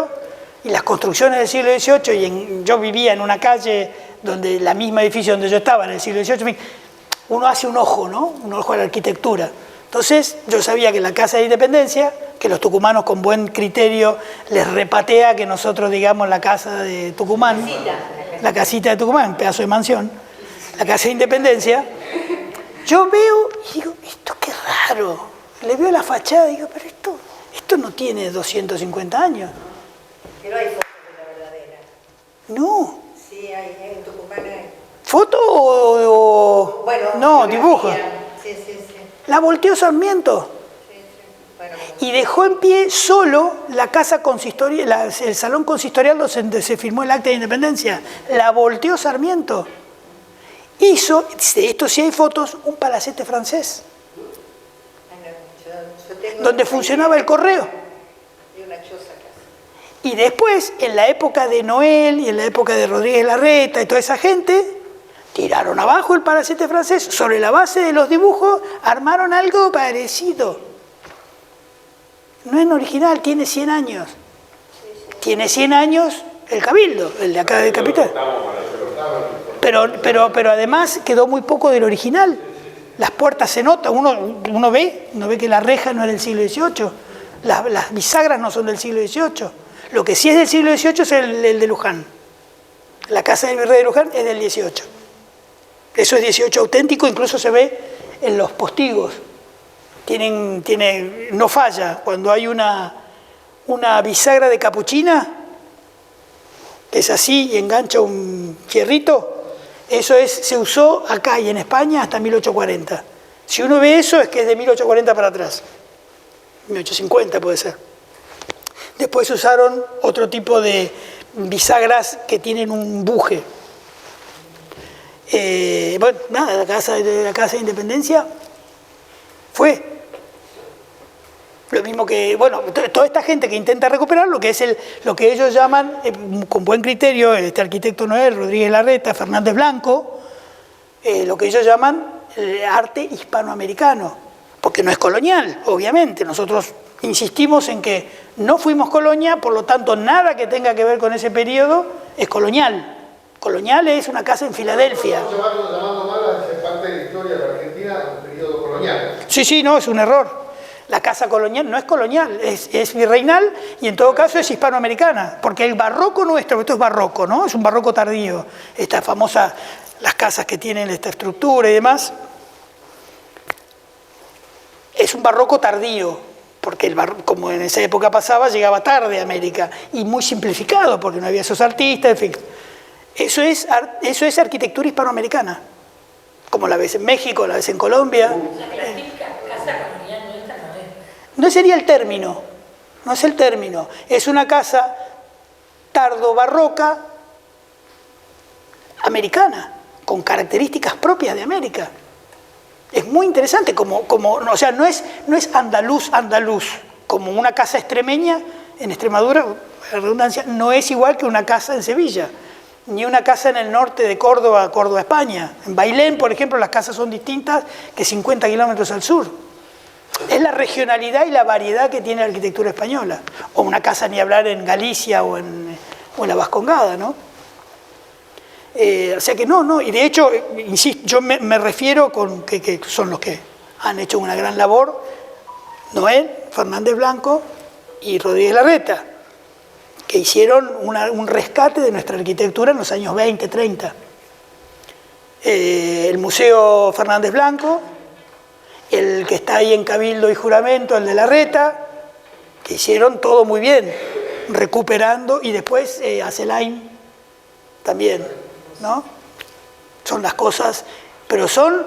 [SPEAKER 1] y las construcciones del siglo XVIII, yo vivía en una calle donde el mismo edificio donde yo estaba en el siglo XVIII, uno hace un ojo, ¿no? Un ojo a la arquitectura. Entonces yo sabía que la Casa de Independencia, que los tucumanos con buen criterio les repatea que nosotros digamos la Casa de Tucumán, la casita de Tucumán, un pedazo de mansión, la Casa de Independencia, yo veo y digo, esto qué raro, le veo la fachada y digo, pero esto no tiene 250 años.
[SPEAKER 5] Pero hay fotos de la verdadera.
[SPEAKER 1] No.
[SPEAKER 5] Sí, hay, en Tucumán hay.
[SPEAKER 1] ¿Foto o...?
[SPEAKER 5] Bueno,
[SPEAKER 1] no, dibujo.
[SPEAKER 5] Sí.
[SPEAKER 1] ¿La volteó Sarmiento?
[SPEAKER 5] Sí.
[SPEAKER 1] Y dejó en pie solo la casa consistorial, el salón consistorial donde se firmó el acta de independencia. La volteó Sarmiento. Hizo, de esto sí hay fotos, un palacete francés. Donde funcionaba el correo. Y después, en la época de Noel y en la época de Rodríguez Larreta y toda esa gente, tiraron abajo el palacete francés, sobre la base de los dibujos armaron algo parecido. No es original, tiene 100 años. Tiene 100 años el Cabildo, el de acá de Capital. Pero además quedó muy poco del original. Las puertas se notan, uno ve que la reja no es del siglo XVIII, las bisagras no son del siglo XVIII. Lo que sí es del siglo XVIII es el de Luján. La casa del virrey de Luján es del XVIII. Eso es 18 auténtico, incluso se ve en los postigos. No falla. Cuando hay una bisagra de capuchina, que es así y engancha un fierrito, eso se usó acá y en España hasta 1840. Si uno ve eso, es que es de 1840 para atrás. 1850 puede ser. Después usaron otro tipo de bisagras que tienen un buje. Bueno, nada, la casa de Independencia fue lo mismo que, bueno, toda esta gente que intenta recuperar lo que ellos llaman, con buen criterio, este arquitecto Noel, Rodríguez Larreta, Fernández Blanco, lo que ellos llaman arte hispanoamericano, porque no es colonial, obviamente. Nosotros insistimos en que no fuimos colonia, por lo tanto nada que tenga que ver con ese periodo es colonial. Colonial es una casa en Filadelfia.
[SPEAKER 8] Estamos llamando mal a esa parte de la historia de la Argentina un periodo colonial.
[SPEAKER 1] Sí, no, es un error. La casa colonial no es colonial, es virreinal y en todo caso es hispanoamericana, porque el barroco nuestro, esto es barroco, ¿no? Es un barroco tardío, esta famosa, las casas que tienen esta estructura y demás, es un barroco tardío, porque el barroco, como en esa época pasaba, llegaba tarde a América, y muy simplificado, porque no había esos artistas, en fin. Eso es arquitectura hispanoamericana, como la ves en México, la ves en Colombia. No sería el término, no es el término. Es una casa tardo-barroca americana, con características propias de América. Es muy interesante, o sea, no es andaluz, como una casa extremeña en Extremadura, la redundancia, no es igual que una casa en Sevilla, ni una casa en el norte de Córdoba, España. En Bailén, por ejemplo, las casas son distintas que 50 kilómetros al sur. Es la regionalidad y la variedad que tiene la arquitectura española. O una casa, ni hablar, en Galicia o en la Vascongada, ¿no? O sea que no, y de hecho, insisto, yo me refiero con que son los que han hecho una gran labor, Noel, Fernández Blanco y Rodríguez Larreta, que hicieron un rescate de nuestra arquitectura en los años 20, 30. El Museo Fernández Blanco, el que está ahí en Cabildo y Juramento, el de Larreta, que hicieron todo muy bien, recuperando, y después Acelain también, ¿no? Son las cosas, pero son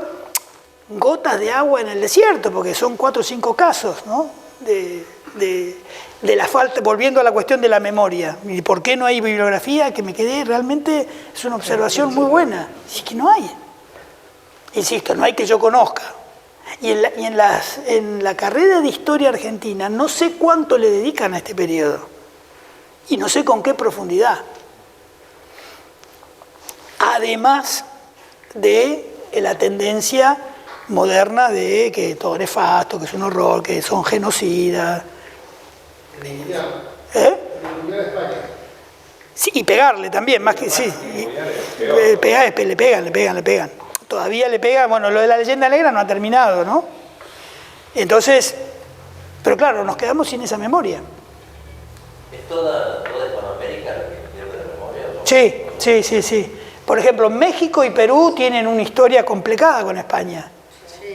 [SPEAKER 1] gotas de agua en el desierto, porque son 4 o 5 casos, ¿no? De la falta, volviendo a la cuestión de la memoria, y por qué no hay bibliografía, que me quedé, realmente es una observación muy buena, es que no hay, insisto, no hay que yo conozca. Y en la carrera de historia argentina no sé cuánto le dedican a este periodo y no sé con qué profundidad. Además de la tendencia moderna de que todo es nefasto, que es un horror, que son genocidas. Sí, y pegarle también, más que sí. Le pegan. Todavía le pega, bueno, lo de la leyenda negra no ha terminado, ¿no? Entonces, pero claro, nos quedamos sin esa memoria.
[SPEAKER 7] ¿Es toda Hispanoamérica la que pierde la memoria?
[SPEAKER 1] Sí. Por ejemplo, México y Perú tienen una historia complicada con España,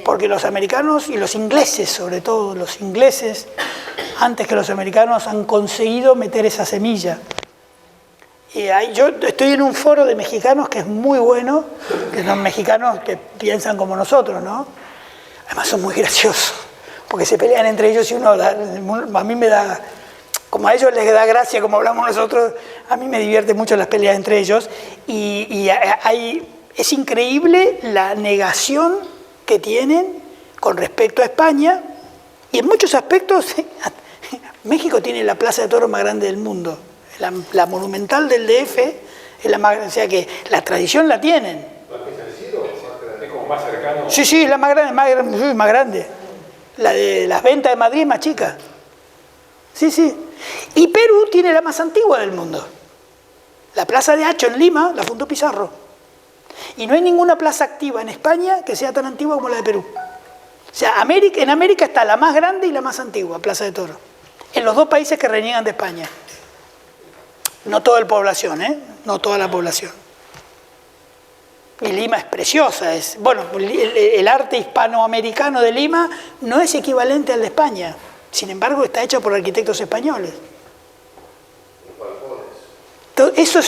[SPEAKER 1] porque los americanos y los ingleses, sobre todo los ingleses, antes que los americanos, han conseguido meter esa semilla. Y yo estoy en un foro de mexicanos que es muy bueno, que son mexicanos que piensan como nosotros, ¿no? Además son muy graciosos. porque se pelean entre ellos y a mí me da, como a ellos les da gracia, como hablamos nosotros, a mí me divierte mucho las peleas entre ellos, y es increíble la negación que tienen con respecto a España, y en muchos aspectos México tiene la plaza de toros más grande del mundo, la monumental del DF, es la más, o sea que la tradición la tienen.
[SPEAKER 3] ¿Es como más cercano?
[SPEAKER 1] Sí, es la más grande. La de las ventas de Madrid es más chica. Sí. Y Perú tiene la más antigua del mundo. La Plaza de Hacho en Lima la fundó Pizarro. Y no hay ninguna plaza activa en España que sea tan antigua como la de Perú. O sea, en América está la más grande y la más antigua, Plaza de Toros. En los dos países que reniegan de España. No toda la población, no toda la población. Y Lima es preciosa. Bueno, el arte hispanoamericano de Lima no es equivalente al de España. Sin embargo, está hecho por arquitectos españoles. Eso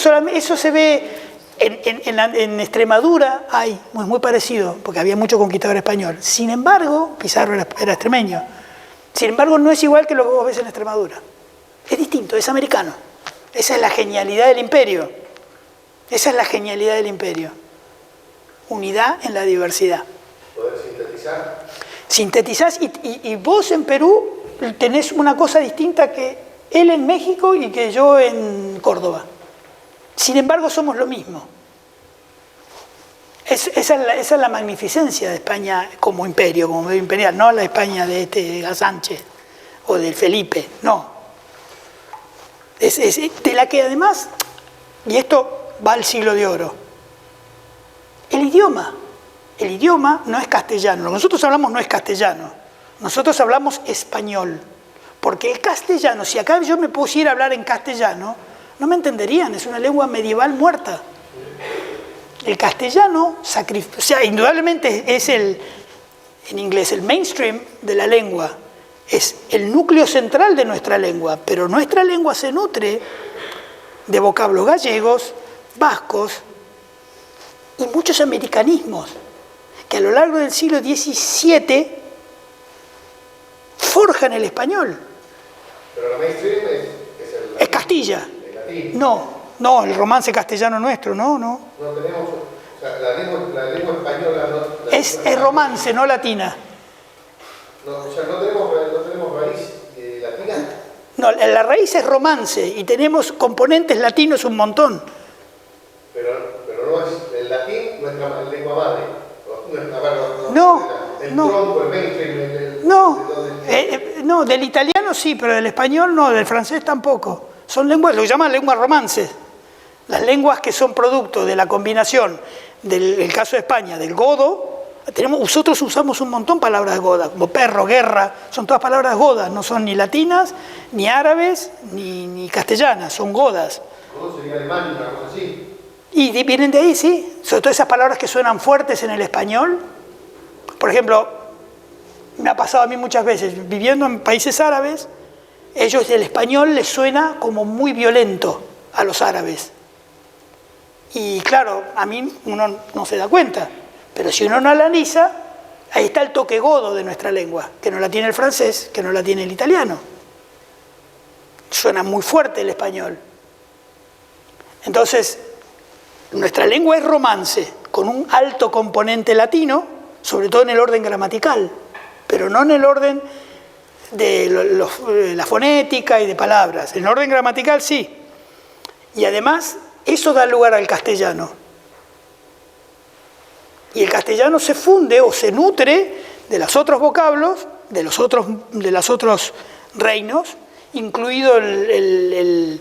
[SPEAKER 1] se ve en Extremadura, es muy parecido, porque había mucho conquistador español. Sin embargo, Pizarro era extremeño. Sin embargo, no es igual que lo que vos ves en Extremadura. Es distinto, es americano. Esa es la genialidad del imperio. Esa es la genialidad del imperio. Unidad en la diversidad.
[SPEAKER 8] ¿Poder sintetizar?
[SPEAKER 1] Sintetizás y vos en Perú tenés una cosa distinta que él en México y que yo en Córdoba. Sin embargo, somos lo mismo. Esa es la magnificencia de España como imperio, como medio imperial, no la España de Sánchez o de Felipe, no. De la que además, y esto va al siglo de oro, el idioma no es castellano. Lo que nosotros hablamos no es castellano, nosotros hablamos español. Porque el castellano, si acá yo me pusiera a hablar en castellano, no me entenderían, es una lengua medieval muerta. El castellano, o sea, indudablemente es en inglés, el mainstream de la lengua, es el núcleo central de nuestra lengua, pero nuestra lengua se nutre de vocablos gallegos, vascos y muchos americanismos que a lo largo del siglo XVII forjan el español.
[SPEAKER 8] Pero la mainstream
[SPEAKER 1] es Castilla.
[SPEAKER 8] El latín.
[SPEAKER 1] No, el romance castellano nuestro, no.
[SPEAKER 8] No tenemos, o sea, la lengua española no...
[SPEAKER 1] Es romance, no latina.
[SPEAKER 8] No, o sea, no tenemos raíz latina.
[SPEAKER 1] No, la raíz es romance y tenemos componentes latinos un montón.
[SPEAKER 8] Pero no es el latín nuestra lengua madre.
[SPEAKER 1] Tronco, el mainstream, no, del italiano sí, pero del español no, del francés tampoco. Son lenguas, lo que llaman lenguas romances. Las lenguas que son producto de la combinación, del caso de España, del godo. Nosotros usamos un montón palabras godas, como perro, guerra, son todas palabras godas, no son ni latinas, ni árabes, ni castellanas, son godas.
[SPEAKER 8] ¿Godo sería alemán, una cosa así?
[SPEAKER 1] Y vienen de ahí, sí, sobre todo esas palabras que suenan fuertes en el español. Por ejemplo, me ha pasado a mí muchas veces, viviendo en países árabes, ellos el español les suena como muy violento a los árabes. Y claro, a mí uno no se da cuenta. Pero si uno no analiza, ahí está el toque godo de nuestra lengua, que no la tiene el francés, que no la tiene el italiano. Suena muy fuerte el español. Entonces, nuestra lengua es romance, con un alto componente latino, sobre todo en el orden gramatical, pero no en el orden de la fonética y de palabras. En el orden gramatical sí. Y además, eso da lugar al castellano. Y el castellano se funde o se nutre de los otros vocablos, de los otros reinos, incluido el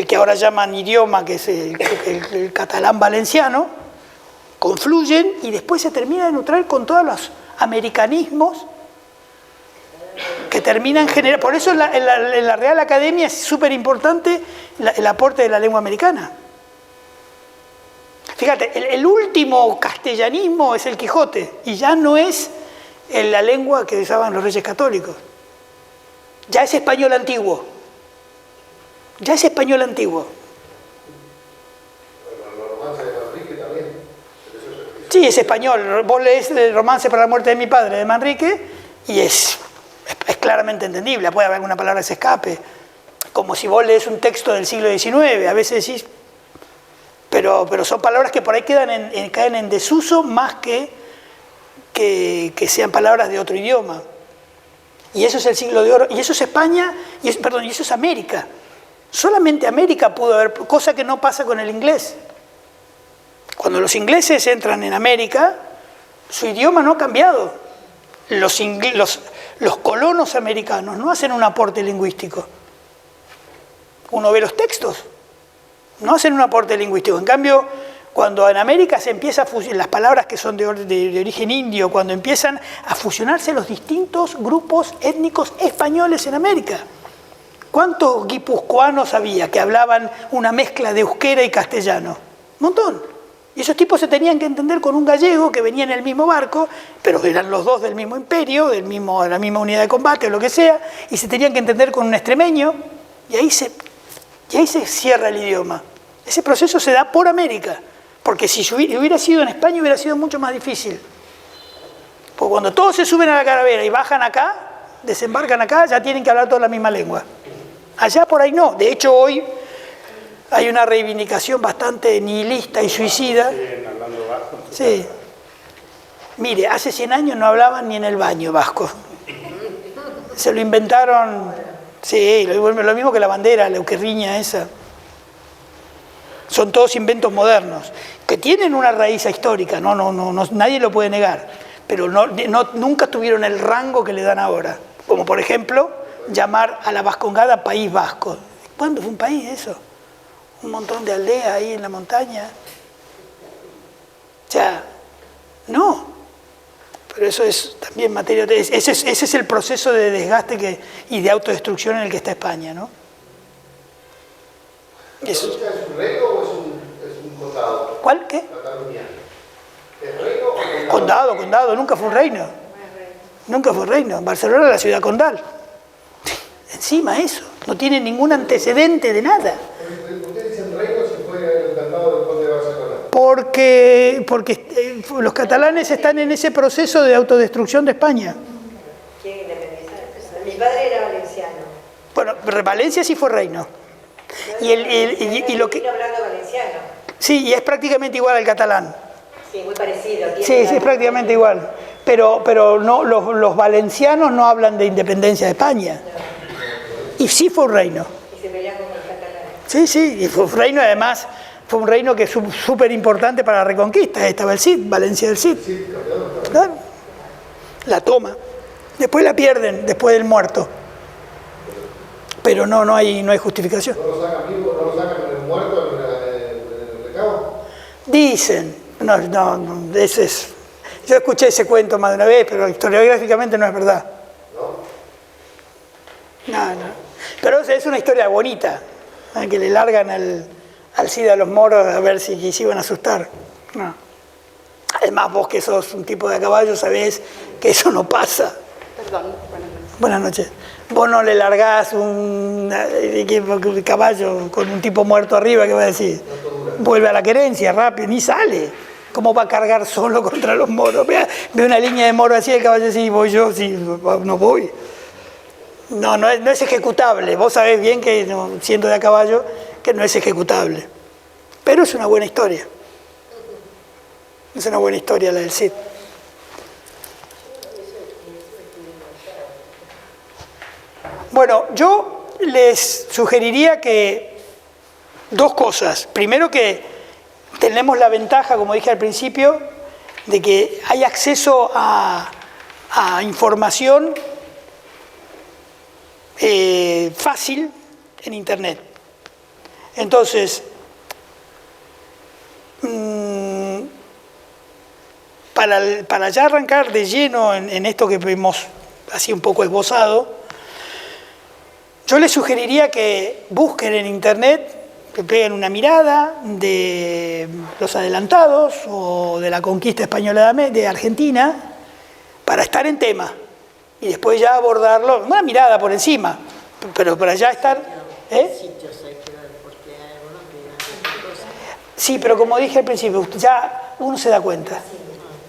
[SPEAKER 1] que ahora llaman idioma, que es el catalán valenciano, confluyen y después se termina de nutrir con todos los americanismos que terminan generando. Por eso en la Real Academia es súper importante el aporte de la lengua americana. Fíjate, el último castellanismo es el Quijote, y ya no es la lengua que usaban los reyes católicos. Ya es español antiguo. Ya es español antiguo.
[SPEAKER 8] Los romances de Manrique también.
[SPEAKER 1] Sí, es español. Vos lees el romance para la muerte de mi padre de Manrique y es es claramente entendible, puede haber alguna palabra que se escape, como si vos lees un texto del siglo XIX, a veces decís, pero son palabras que por ahí caen en desuso más que sean palabras de otro idioma. Y eso es el siglo de oro, y eso es España, y eso es América. Solamente América pudo haber, cosa que no pasa con el inglés. Cuando los ingleses entran en América, su idioma no ha cambiado. Los colonos americanos no hacen un aporte lingüístico. Uno ve los textos, no hacen un aporte lingüístico. En cambio, cuando en América se empieza a fusionar las palabras que son de origen indio, cuando empiezan a fusionarse los distintos grupos étnicos españoles en América. ¿Cuántos guipuzcoanos había que hablaban una mezcla de euskera y castellano? Un montón. Y esos tipos se tenían que entender con un gallego que venía en el mismo barco, pero eran los dos del mismo imperio, de la misma unidad de combate o lo que sea, y se tenían que entender con un extremeño, y ahí se cierra el idioma. Ese proceso se da por América, porque si hubiera sido en España hubiera sido mucho más difícil. Porque cuando todos se suben a la caravera y bajan acá, desembarcan acá, ya tienen que hablar toda la misma lengua. Allá por ahí no. De hecho, hoy hay una reivindicación bastante nihilista y suicida. Sí. Mire, hace 100 años no hablaban ni en el baño vasco. Se lo inventaron, sí, lo mismo que la bandera, la euquerriña esa. Son todos inventos modernos, que tienen una raíz histórica, nadie lo puede negar, pero nunca tuvieron el rango que le dan ahora. Como por ejemplo, llamar a la Vascongada País Vasco. ¿Cuándo fue un país eso? Un montón de aldeas ahí en la montaña. O sea, no. Pero eso es también materia... Ese es el proceso de desgaste y de autodestrucción en el que está España, ¿no?
[SPEAKER 8] ¿Es un reino o es un condado?
[SPEAKER 1] ¿Cuál? ¿Qué?
[SPEAKER 8] Cataluña. ¿Es reino o condado?
[SPEAKER 1] Condado, nunca fue un reino. Nunca fue un reino. Barcelona es la ciudad condal. Encima eso, no tiene ningún antecedente de nada.
[SPEAKER 8] ¿Por qué dicen reino si fue el condado del Conde de Barcelona?
[SPEAKER 1] Porque los catalanes están en ese proceso de autodestrucción de España.
[SPEAKER 5] ¿Quién independizar? Mi padre era valenciano.
[SPEAKER 1] Bueno, Valencia sí fue reino. Y lo que...
[SPEAKER 5] hablando valenciano.
[SPEAKER 1] Sí, y es prácticamente igual al catalán.
[SPEAKER 5] Sí, muy parecido.
[SPEAKER 1] Sí, es prácticamente igual. Pero no, los valencianos no hablan de independencia de España. Y sí fue un reino.
[SPEAKER 5] Y se pelean con los catalanes.
[SPEAKER 1] Sí, y fue un reino, además, fue un reino que es súper importante para la Reconquista. Estaba el Cid, Valencia del Cid. Claro. La toma. Después la pierden, después del muerto. Pero no hay justificación.
[SPEAKER 8] ¿No lo sacan vivo? ¿No lo sacan en el muerto, en el recabo?
[SPEAKER 1] Dicen. No, ese es... Yo escuché ese cuento más de una vez, pero historiográficamente no es verdad. No. Pero es una historia bonita, que le largan al Cid a los moros a ver si se iban a asustar. No. Además, vos que sos un tipo de caballo sabés que eso no pasa.
[SPEAKER 6] Perdón,
[SPEAKER 1] buenas noches. Vos no le largás un caballo con un tipo muerto arriba, ¿qué va a decir? Vuelve a la querencia rápido, ni sale. ¿Cómo va a cargar solo contra los moros? Ve una línea de moros así, el caballo sí, voy yo, sí, no voy. No es ejecutable. Vos sabés bien que, siendo de a caballo, que no es ejecutable. Pero es una buena historia. Es una buena historia la del Cid. Bueno, yo les sugeriría que dos cosas. Primero, que tenemos la ventaja, como dije al principio, de que hay acceso a información fácil en Internet. Entonces, para ya arrancar de lleno en esto que hemos así un poco esbozado, yo les sugeriría que busquen en Internet, que peguen una mirada de los adelantados o de la conquista española de Argentina para estar en tema y después ya abordarlo, una mirada por encima, pero para ya estar... Sí, pero como dije al principio, ya uno se da cuenta.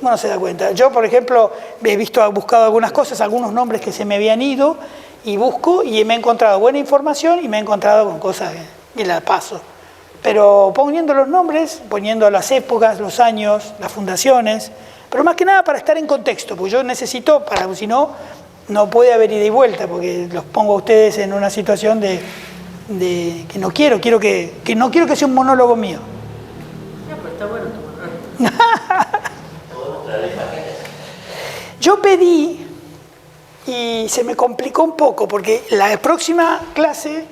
[SPEAKER 1] Uno se da cuenta. Yo, por ejemplo, he buscado algunas cosas, algunos nombres que se me habían ido, y busco y me he encontrado buena información y me he encontrado con cosas que las paso. Pero poniendo los nombres, poniendo las épocas, los años, las fundaciones, pero más que nada para estar en contexto, porque yo necesito, si no, no puede haber ida y vuelta, porque los pongo a ustedes en una situación de que no quiero que no quiero que sea un monólogo mío.
[SPEAKER 4] No, pero está bueno tu
[SPEAKER 1] Yo pedí, y se me complicó un poco, porque la próxima clase,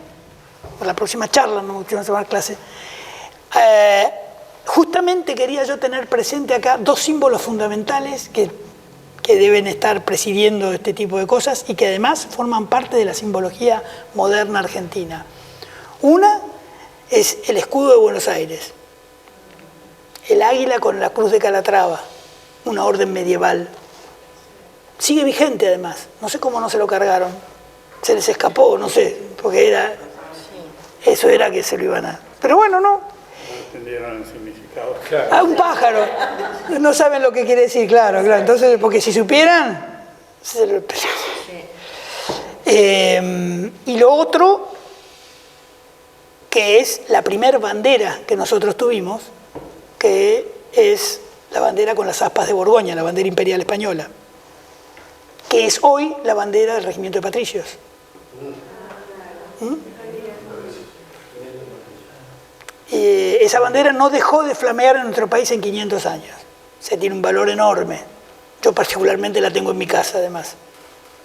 [SPEAKER 1] o la próxima charla, no quiero llamar clase, justamente quería yo tener presente acá dos símbolos fundamentales que deben estar presidiendo este tipo de cosas y que además forman parte de la simbología moderna argentina. Una es el escudo de Buenos Aires, el águila con la cruz de Calatrava, una orden medieval. Sigue vigente además, no sé cómo no se lo cargaron, se les escapó, no sé, porque eso era que se lo iban a... Pero bueno, no.
[SPEAKER 13] No entendieron el significado.
[SPEAKER 1] Ah, un pájaro, no saben lo que quiere decir, claro, entonces, porque si supieran... y lo otro, que es la primer bandera que nosotros tuvimos, que es la bandera con las aspas de Borgoña, la bandera imperial española, que es hoy la bandera del Regimiento de Patricios. Esa bandera no dejó de flamear en nuestro país en 500 años. O sea, tiene un valor enorme. Yo particularmente la tengo en mi casa, además,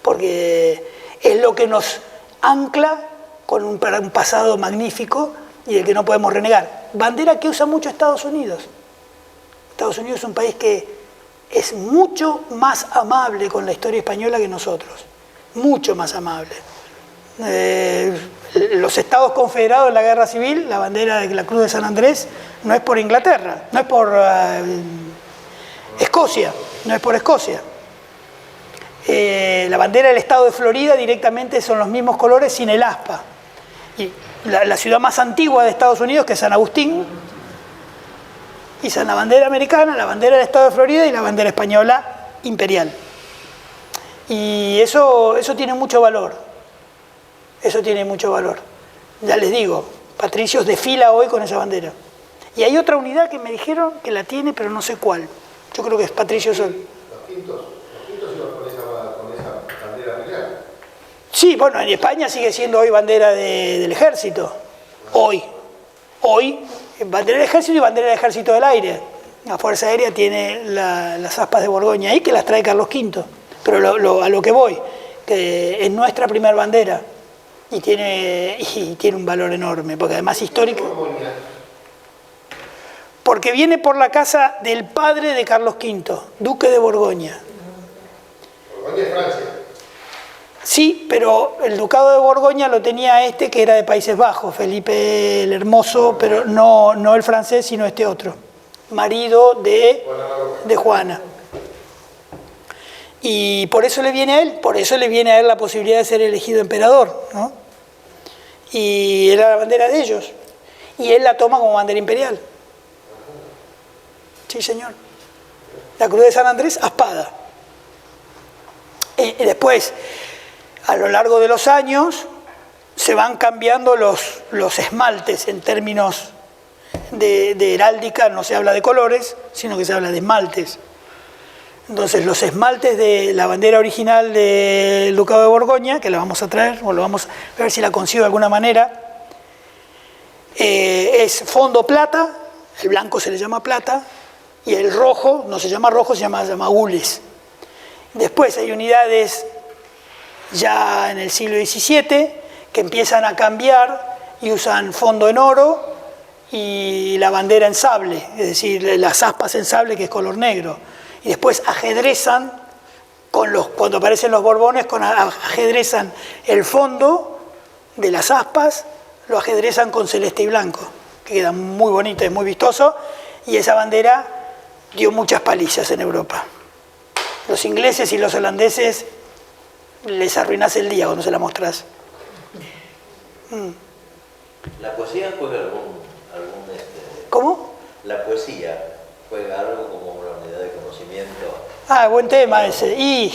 [SPEAKER 1] porque es lo que nos ancla con un pasado magnífico y del que no podemos renegar. Bandera que usa mucho Estados Unidos. Estados Unidos es un país que es mucho más amable con la historia española que nosotros, mucho más amable. Los Estados Confederados en la Guerra Civil, la bandera de la Cruz de San Andrés, no es por Inglaterra, no es por Escocia, no es por Escocia. La bandera del Estado de Florida directamente son los mismos colores sin el aspa. Y la ciudad más antigua de Estados Unidos, que es San Agustín, y la bandera americana, la bandera del Estado de Florida y la bandera española imperial. Y eso tiene mucho valor. Eso tiene mucho valor. Ya les digo, Patricios desfila hoy con esa bandera. Y hay otra unidad que me dijeron que la tiene, pero no sé cuál. Yo creo que es Patricios.
[SPEAKER 8] Los quintos iban con esa bandera real.
[SPEAKER 1] Sí, bueno, en España sigue siendo hoy bandera del ejército. Hoy, bandera del ejército y bandera del ejército del aire. La Fuerza Aérea tiene las aspas de Borgoña ahí, que las trae Carlos V. Pero a lo que voy, que es nuestra primera bandera y tiene un valor enorme, porque además histórico. Porque viene por la casa del padre de Carlos V, duque de Borgoña.
[SPEAKER 8] Borgoña es Francia.
[SPEAKER 1] Sí, pero el ducado de Borgoña lo tenía que era de Países Bajos, Felipe el Hermoso, pero no el francés, sino este otro, marido de Juana. Y por eso le viene a él, la posibilidad de ser elegido emperador, ¿no? Y era la bandera de ellos. Y él la toma como bandera imperial. Sí, señor. La Cruz de San Andrés, aspada. Y después, a lo largo de los años, se van cambiando los esmaltes en términos de heráldica. No se habla de colores, sino que se habla de esmaltes. Entonces, los esmaltes de la bandera original del Ducado de Borgoña, que la vamos a traer, o lo vamos a ver si la consigo de alguna manera, es fondo plata, el blanco se le llama plata, y el rojo, no se llama rojo, se llama gules. Después hay unidades ya en el siglo XVII que empiezan a cambiar y usan fondo en oro y la bandera en sable, es decir, las aspas en sable, que es color negro. Y después ajedrezan, cuando aparecen los Borbones, ajedrezan el fondo de las aspas, lo ajedrezan con celeste y blanco, que queda muy bonito, es muy vistoso, y esa bandera dio muchas palizas en Europa. Los ingleses y los holandeses les arruinás el día cuando se la mostrás.
[SPEAKER 7] ¿La poesía juega
[SPEAKER 1] ¿Cómo?
[SPEAKER 7] La poesía juega algo como una unidad de conocimiento Sarmiento.
[SPEAKER 1] Ah, buen tema ese. Y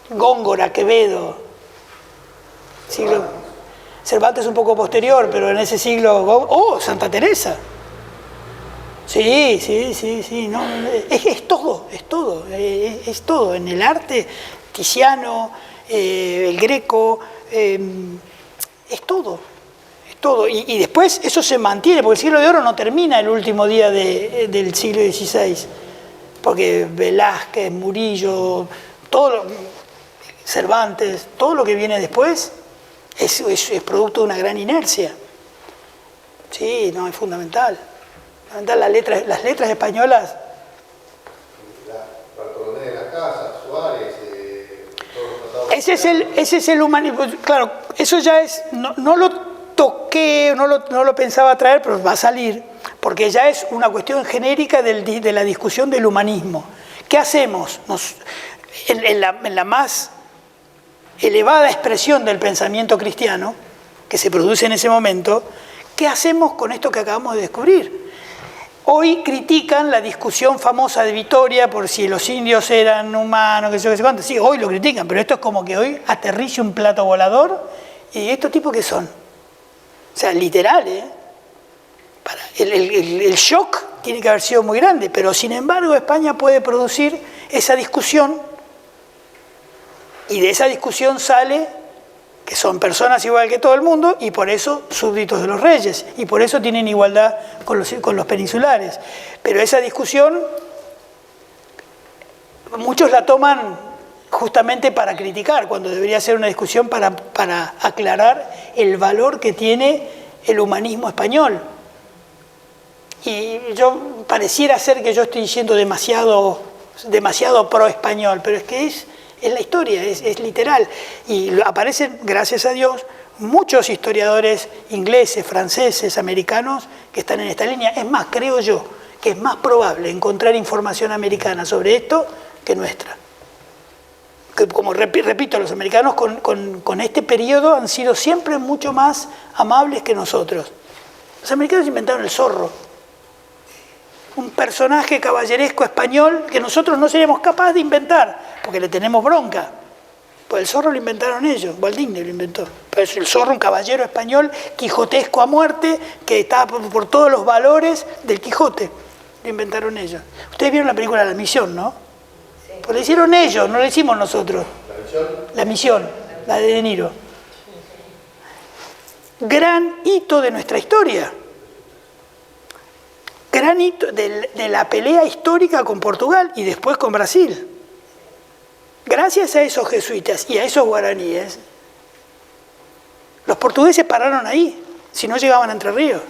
[SPEAKER 1] Góngora, Quevedo. Cervantes un poco posterior, pero en ese siglo... ¡Oh, Santa Teresa! Sí. No, es todo. Es todo. En el arte, Tiziano, el Greco, es todo. Y después eso se mantiene, porque el siglo de oro no termina el último día del siglo XVI. Porque Velázquez, Murillo, Cervantes, todo lo que viene después es producto de una gran inercia. Sí, no, es fundamental. Las letras españolas.
[SPEAKER 8] Bartolomé de las Casas, Suárez,
[SPEAKER 1] Ese es el humanismo. Claro, eso ya es. No lo toqué, no lo pensaba traer, pero va a salir, porque ya es una cuestión genérica de la discusión del humanismo. ¿Qué hacemos? En la más elevada expresión del pensamiento cristiano, que se produce en ese momento, ¿qué hacemos con esto que acabamos de descubrir? Hoy critican la discusión famosa de Vitoria por si los indios eran humanos, qué sé cuánto. Sí, hoy lo critican, pero esto es como que hoy aterrice un plato volador. ¿Y estos tipos qué son? O sea, literal, ¿eh? El shock tiene que haber sido muy grande, pero sin embargo España puede producir esa discusión, y de esa discusión sale que son personas igual que todo el mundo, y por eso súbditos de los reyes, y por eso tienen igualdad con los peninsulares. Pero esa discusión, muchos la toman justamente para criticar, cuando debería ser una discusión para aclarar el valor que tiene el humanismo español. Y yo pareciera ser que yo estoy siendo demasiado pro-español, pero es que es la historia, es literal. Y aparecen, gracias a Dios, muchos historiadores ingleses, franceses, americanos que están en esta línea. Es más, creo yo que es más probable encontrar información americana sobre esto que nuestra. Que, como repito, los americanos con este periodo han sido siempre mucho más amables que nosotros. Los americanos inventaron el zorro, un personaje caballeresco español que nosotros no seríamos capaces de inventar, porque le tenemos bronca. Pues el zorro lo inventaron ellos, Walt Disney lo inventó. Pero es el zorro, un caballero español, quijotesco a muerte, que está por todos los valores del Quijote. Lo inventaron ellos. Ustedes vieron la película La Misión, ¿no? Sí. Pues lo hicieron ellos, no lo hicimos nosotros.
[SPEAKER 8] ¿La misión?
[SPEAKER 1] La Misión, la de Niro. Gran hito de nuestra historia. Gran hito de la pelea histórica con Portugal y después con Brasil. Gracias a esos jesuitas y a esos guaraníes, los portugueses pararon ahí, si no llegaban a Entre Ríos.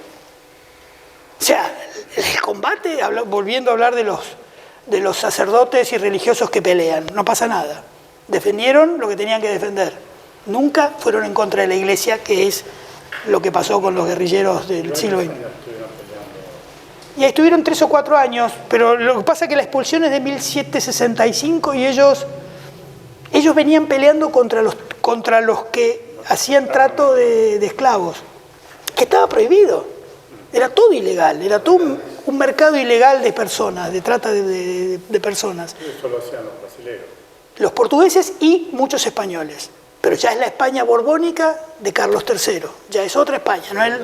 [SPEAKER 1] O sea, el combate, volviendo a hablar de los sacerdotes y religiosos que pelean, no pasa nada. Defendieron lo que tenían que defender. Nunca fueron en contra de la iglesia, que es lo que pasó con los guerrilleros del siglo XX. Y ahí estuvieron 3 o 4 años, pero lo que pasa es que la expulsión es de 1765 y ellos venían peleando contra los que hacían trato de esclavos, que estaba prohibido. Era todo ilegal, era todo un mercado ilegal de personas, de trata de personas.
[SPEAKER 13] Eso lo hacían los brasileños.
[SPEAKER 1] Los portugueses y muchos españoles. Pero ya es la España borbónica de Carlos III, ya es otra España. ¿No es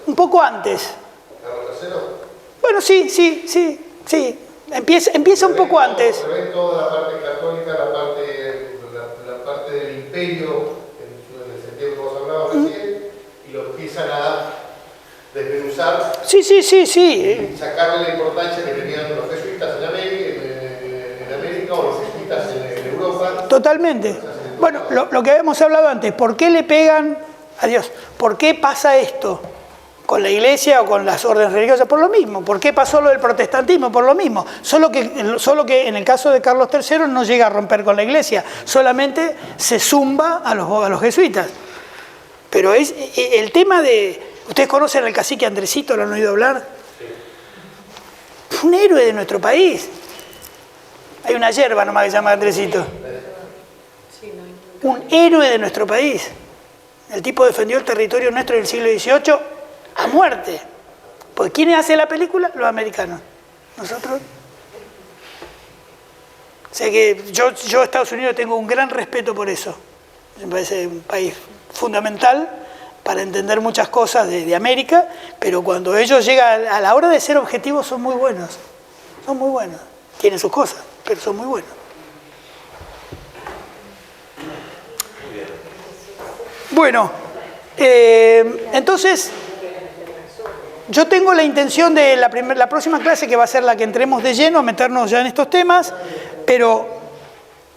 [SPEAKER 1] un poco antes?
[SPEAKER 8] ¿Carlos III?
[SPEAKER 1] Bueno, sí. Empieza un poco antes.
[SPEAKER 8] Se ve toda la parte católica, la parte del imperio, en el sentido que vos hablabas recién, y lo empiezan a desmenuzar.
[SPEAKER 1] Sí.
[SPEAKER 8] Y sacarle la importancia que tenían los jesuitas en América o los jesuitas en Europa.
[SPEAKER 1] Totalmente. Bueno, lo que habíamos hablado antes, ¿por qué le pegan a Dios? ¿Por qué pasa esto con la iglesia o con las órdenes religiosas? Por lo mismo. ¿Por qué pasó lo del protestantismo? Por lo mismo. Solo que en el caso de Carlos III no llega a romper con la iglesia, solamente se zumba a los jesuitas. Pero es el tema de... ¿Ustedes conocen al cacique Andresito? ¿Lo han oído hablar? Sí. Un héroe de nuestro país. Hay una yerba nomás que se llama Andresito. Un héroe de nuestro país. El tipo defendió el territorio nuestro del siglo XVIII a muerte. Pues ¿quién hace la película? Los americanos. Nosotros. O sea que yo Estados Unidos tengo un gran respeto por eso. Me parece un país fundamental para entender muchas cosas de América, pero cuando ellos llegan a la hora de ser objetivos son muy buenos. Son muy buenos. Tienen sus cosas, pero son muy buenos. Bueno, entonces, yo tengo la intención de la próxima clase, que va a ser la que entremos de lleno, a meternos ya en estos temas, pero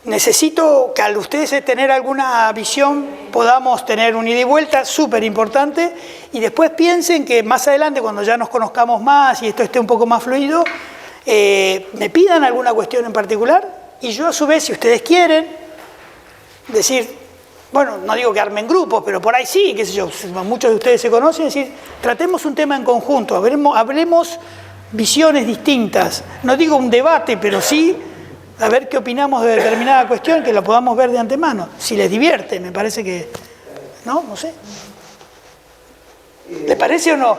[SPEAKER 1] necesito que al ustedes tener alguna visión podamos tener un ida y vuelta súper importante, y después piensen que más adelante, cuando ya nos conozcamos más y esto esté un poco más fluido, me pidan alguna cuestión en particular, y yo a su vez, si ustedes quieren, decir, bueno, no digo que armen grupos, pero por ahí sí, qué sé yo, muchos de ustedes se conocen, es decir, tratemos un tema en conjunto, hablemos visiones distintas, no digo un debate, pero sí a ver qué opinamos de determinada cuestión, que la podamos ver de antemano, si les divierte, me parece que, no sé. ¿Le parece o no?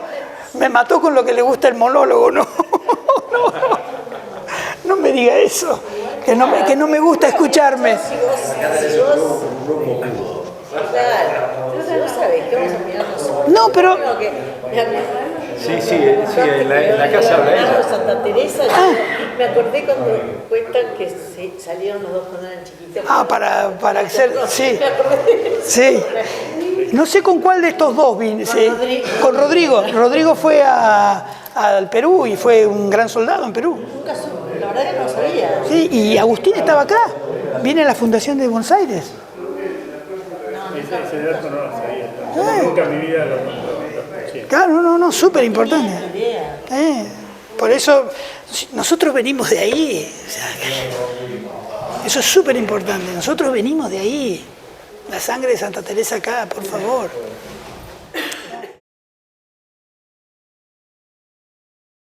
[SPEAKER 1] Me mató con lo que le gusta el monólogo, ¿no? No me diga eso, que no me gusta escucharme. No, pero...
[SPEAKER 12] Sí, en la casa habla ella.
[SPEAKER 4] Santa Teresa, me acordé cuando cuentan que salieron los dos cuando eran chiquitos.
[SPEAKER 1] Para hacer... Sí, sí. No sé con cuál de estos dos vine. Sí. Con Rodrigo. Rodrigo fue al Perú y fue un gran soldado en Perú.
[SPEAKER 4] La verdad que no sabía.
[SPEAKER 1] Sí, y Agustín estaba acá. Viene a la Fundación de Buenos Aires.
[SPEAKER 13] Ese dato no lo sabía. Nunca en mi vida lo escuché.
[SPEAKER 1] Claro, no, súper importante. Por eso nosotros venimos de ahí. O sea, eso es súper importante. Nosotros venimos de ahí. La sangre de Santa Teresa acá, por favor.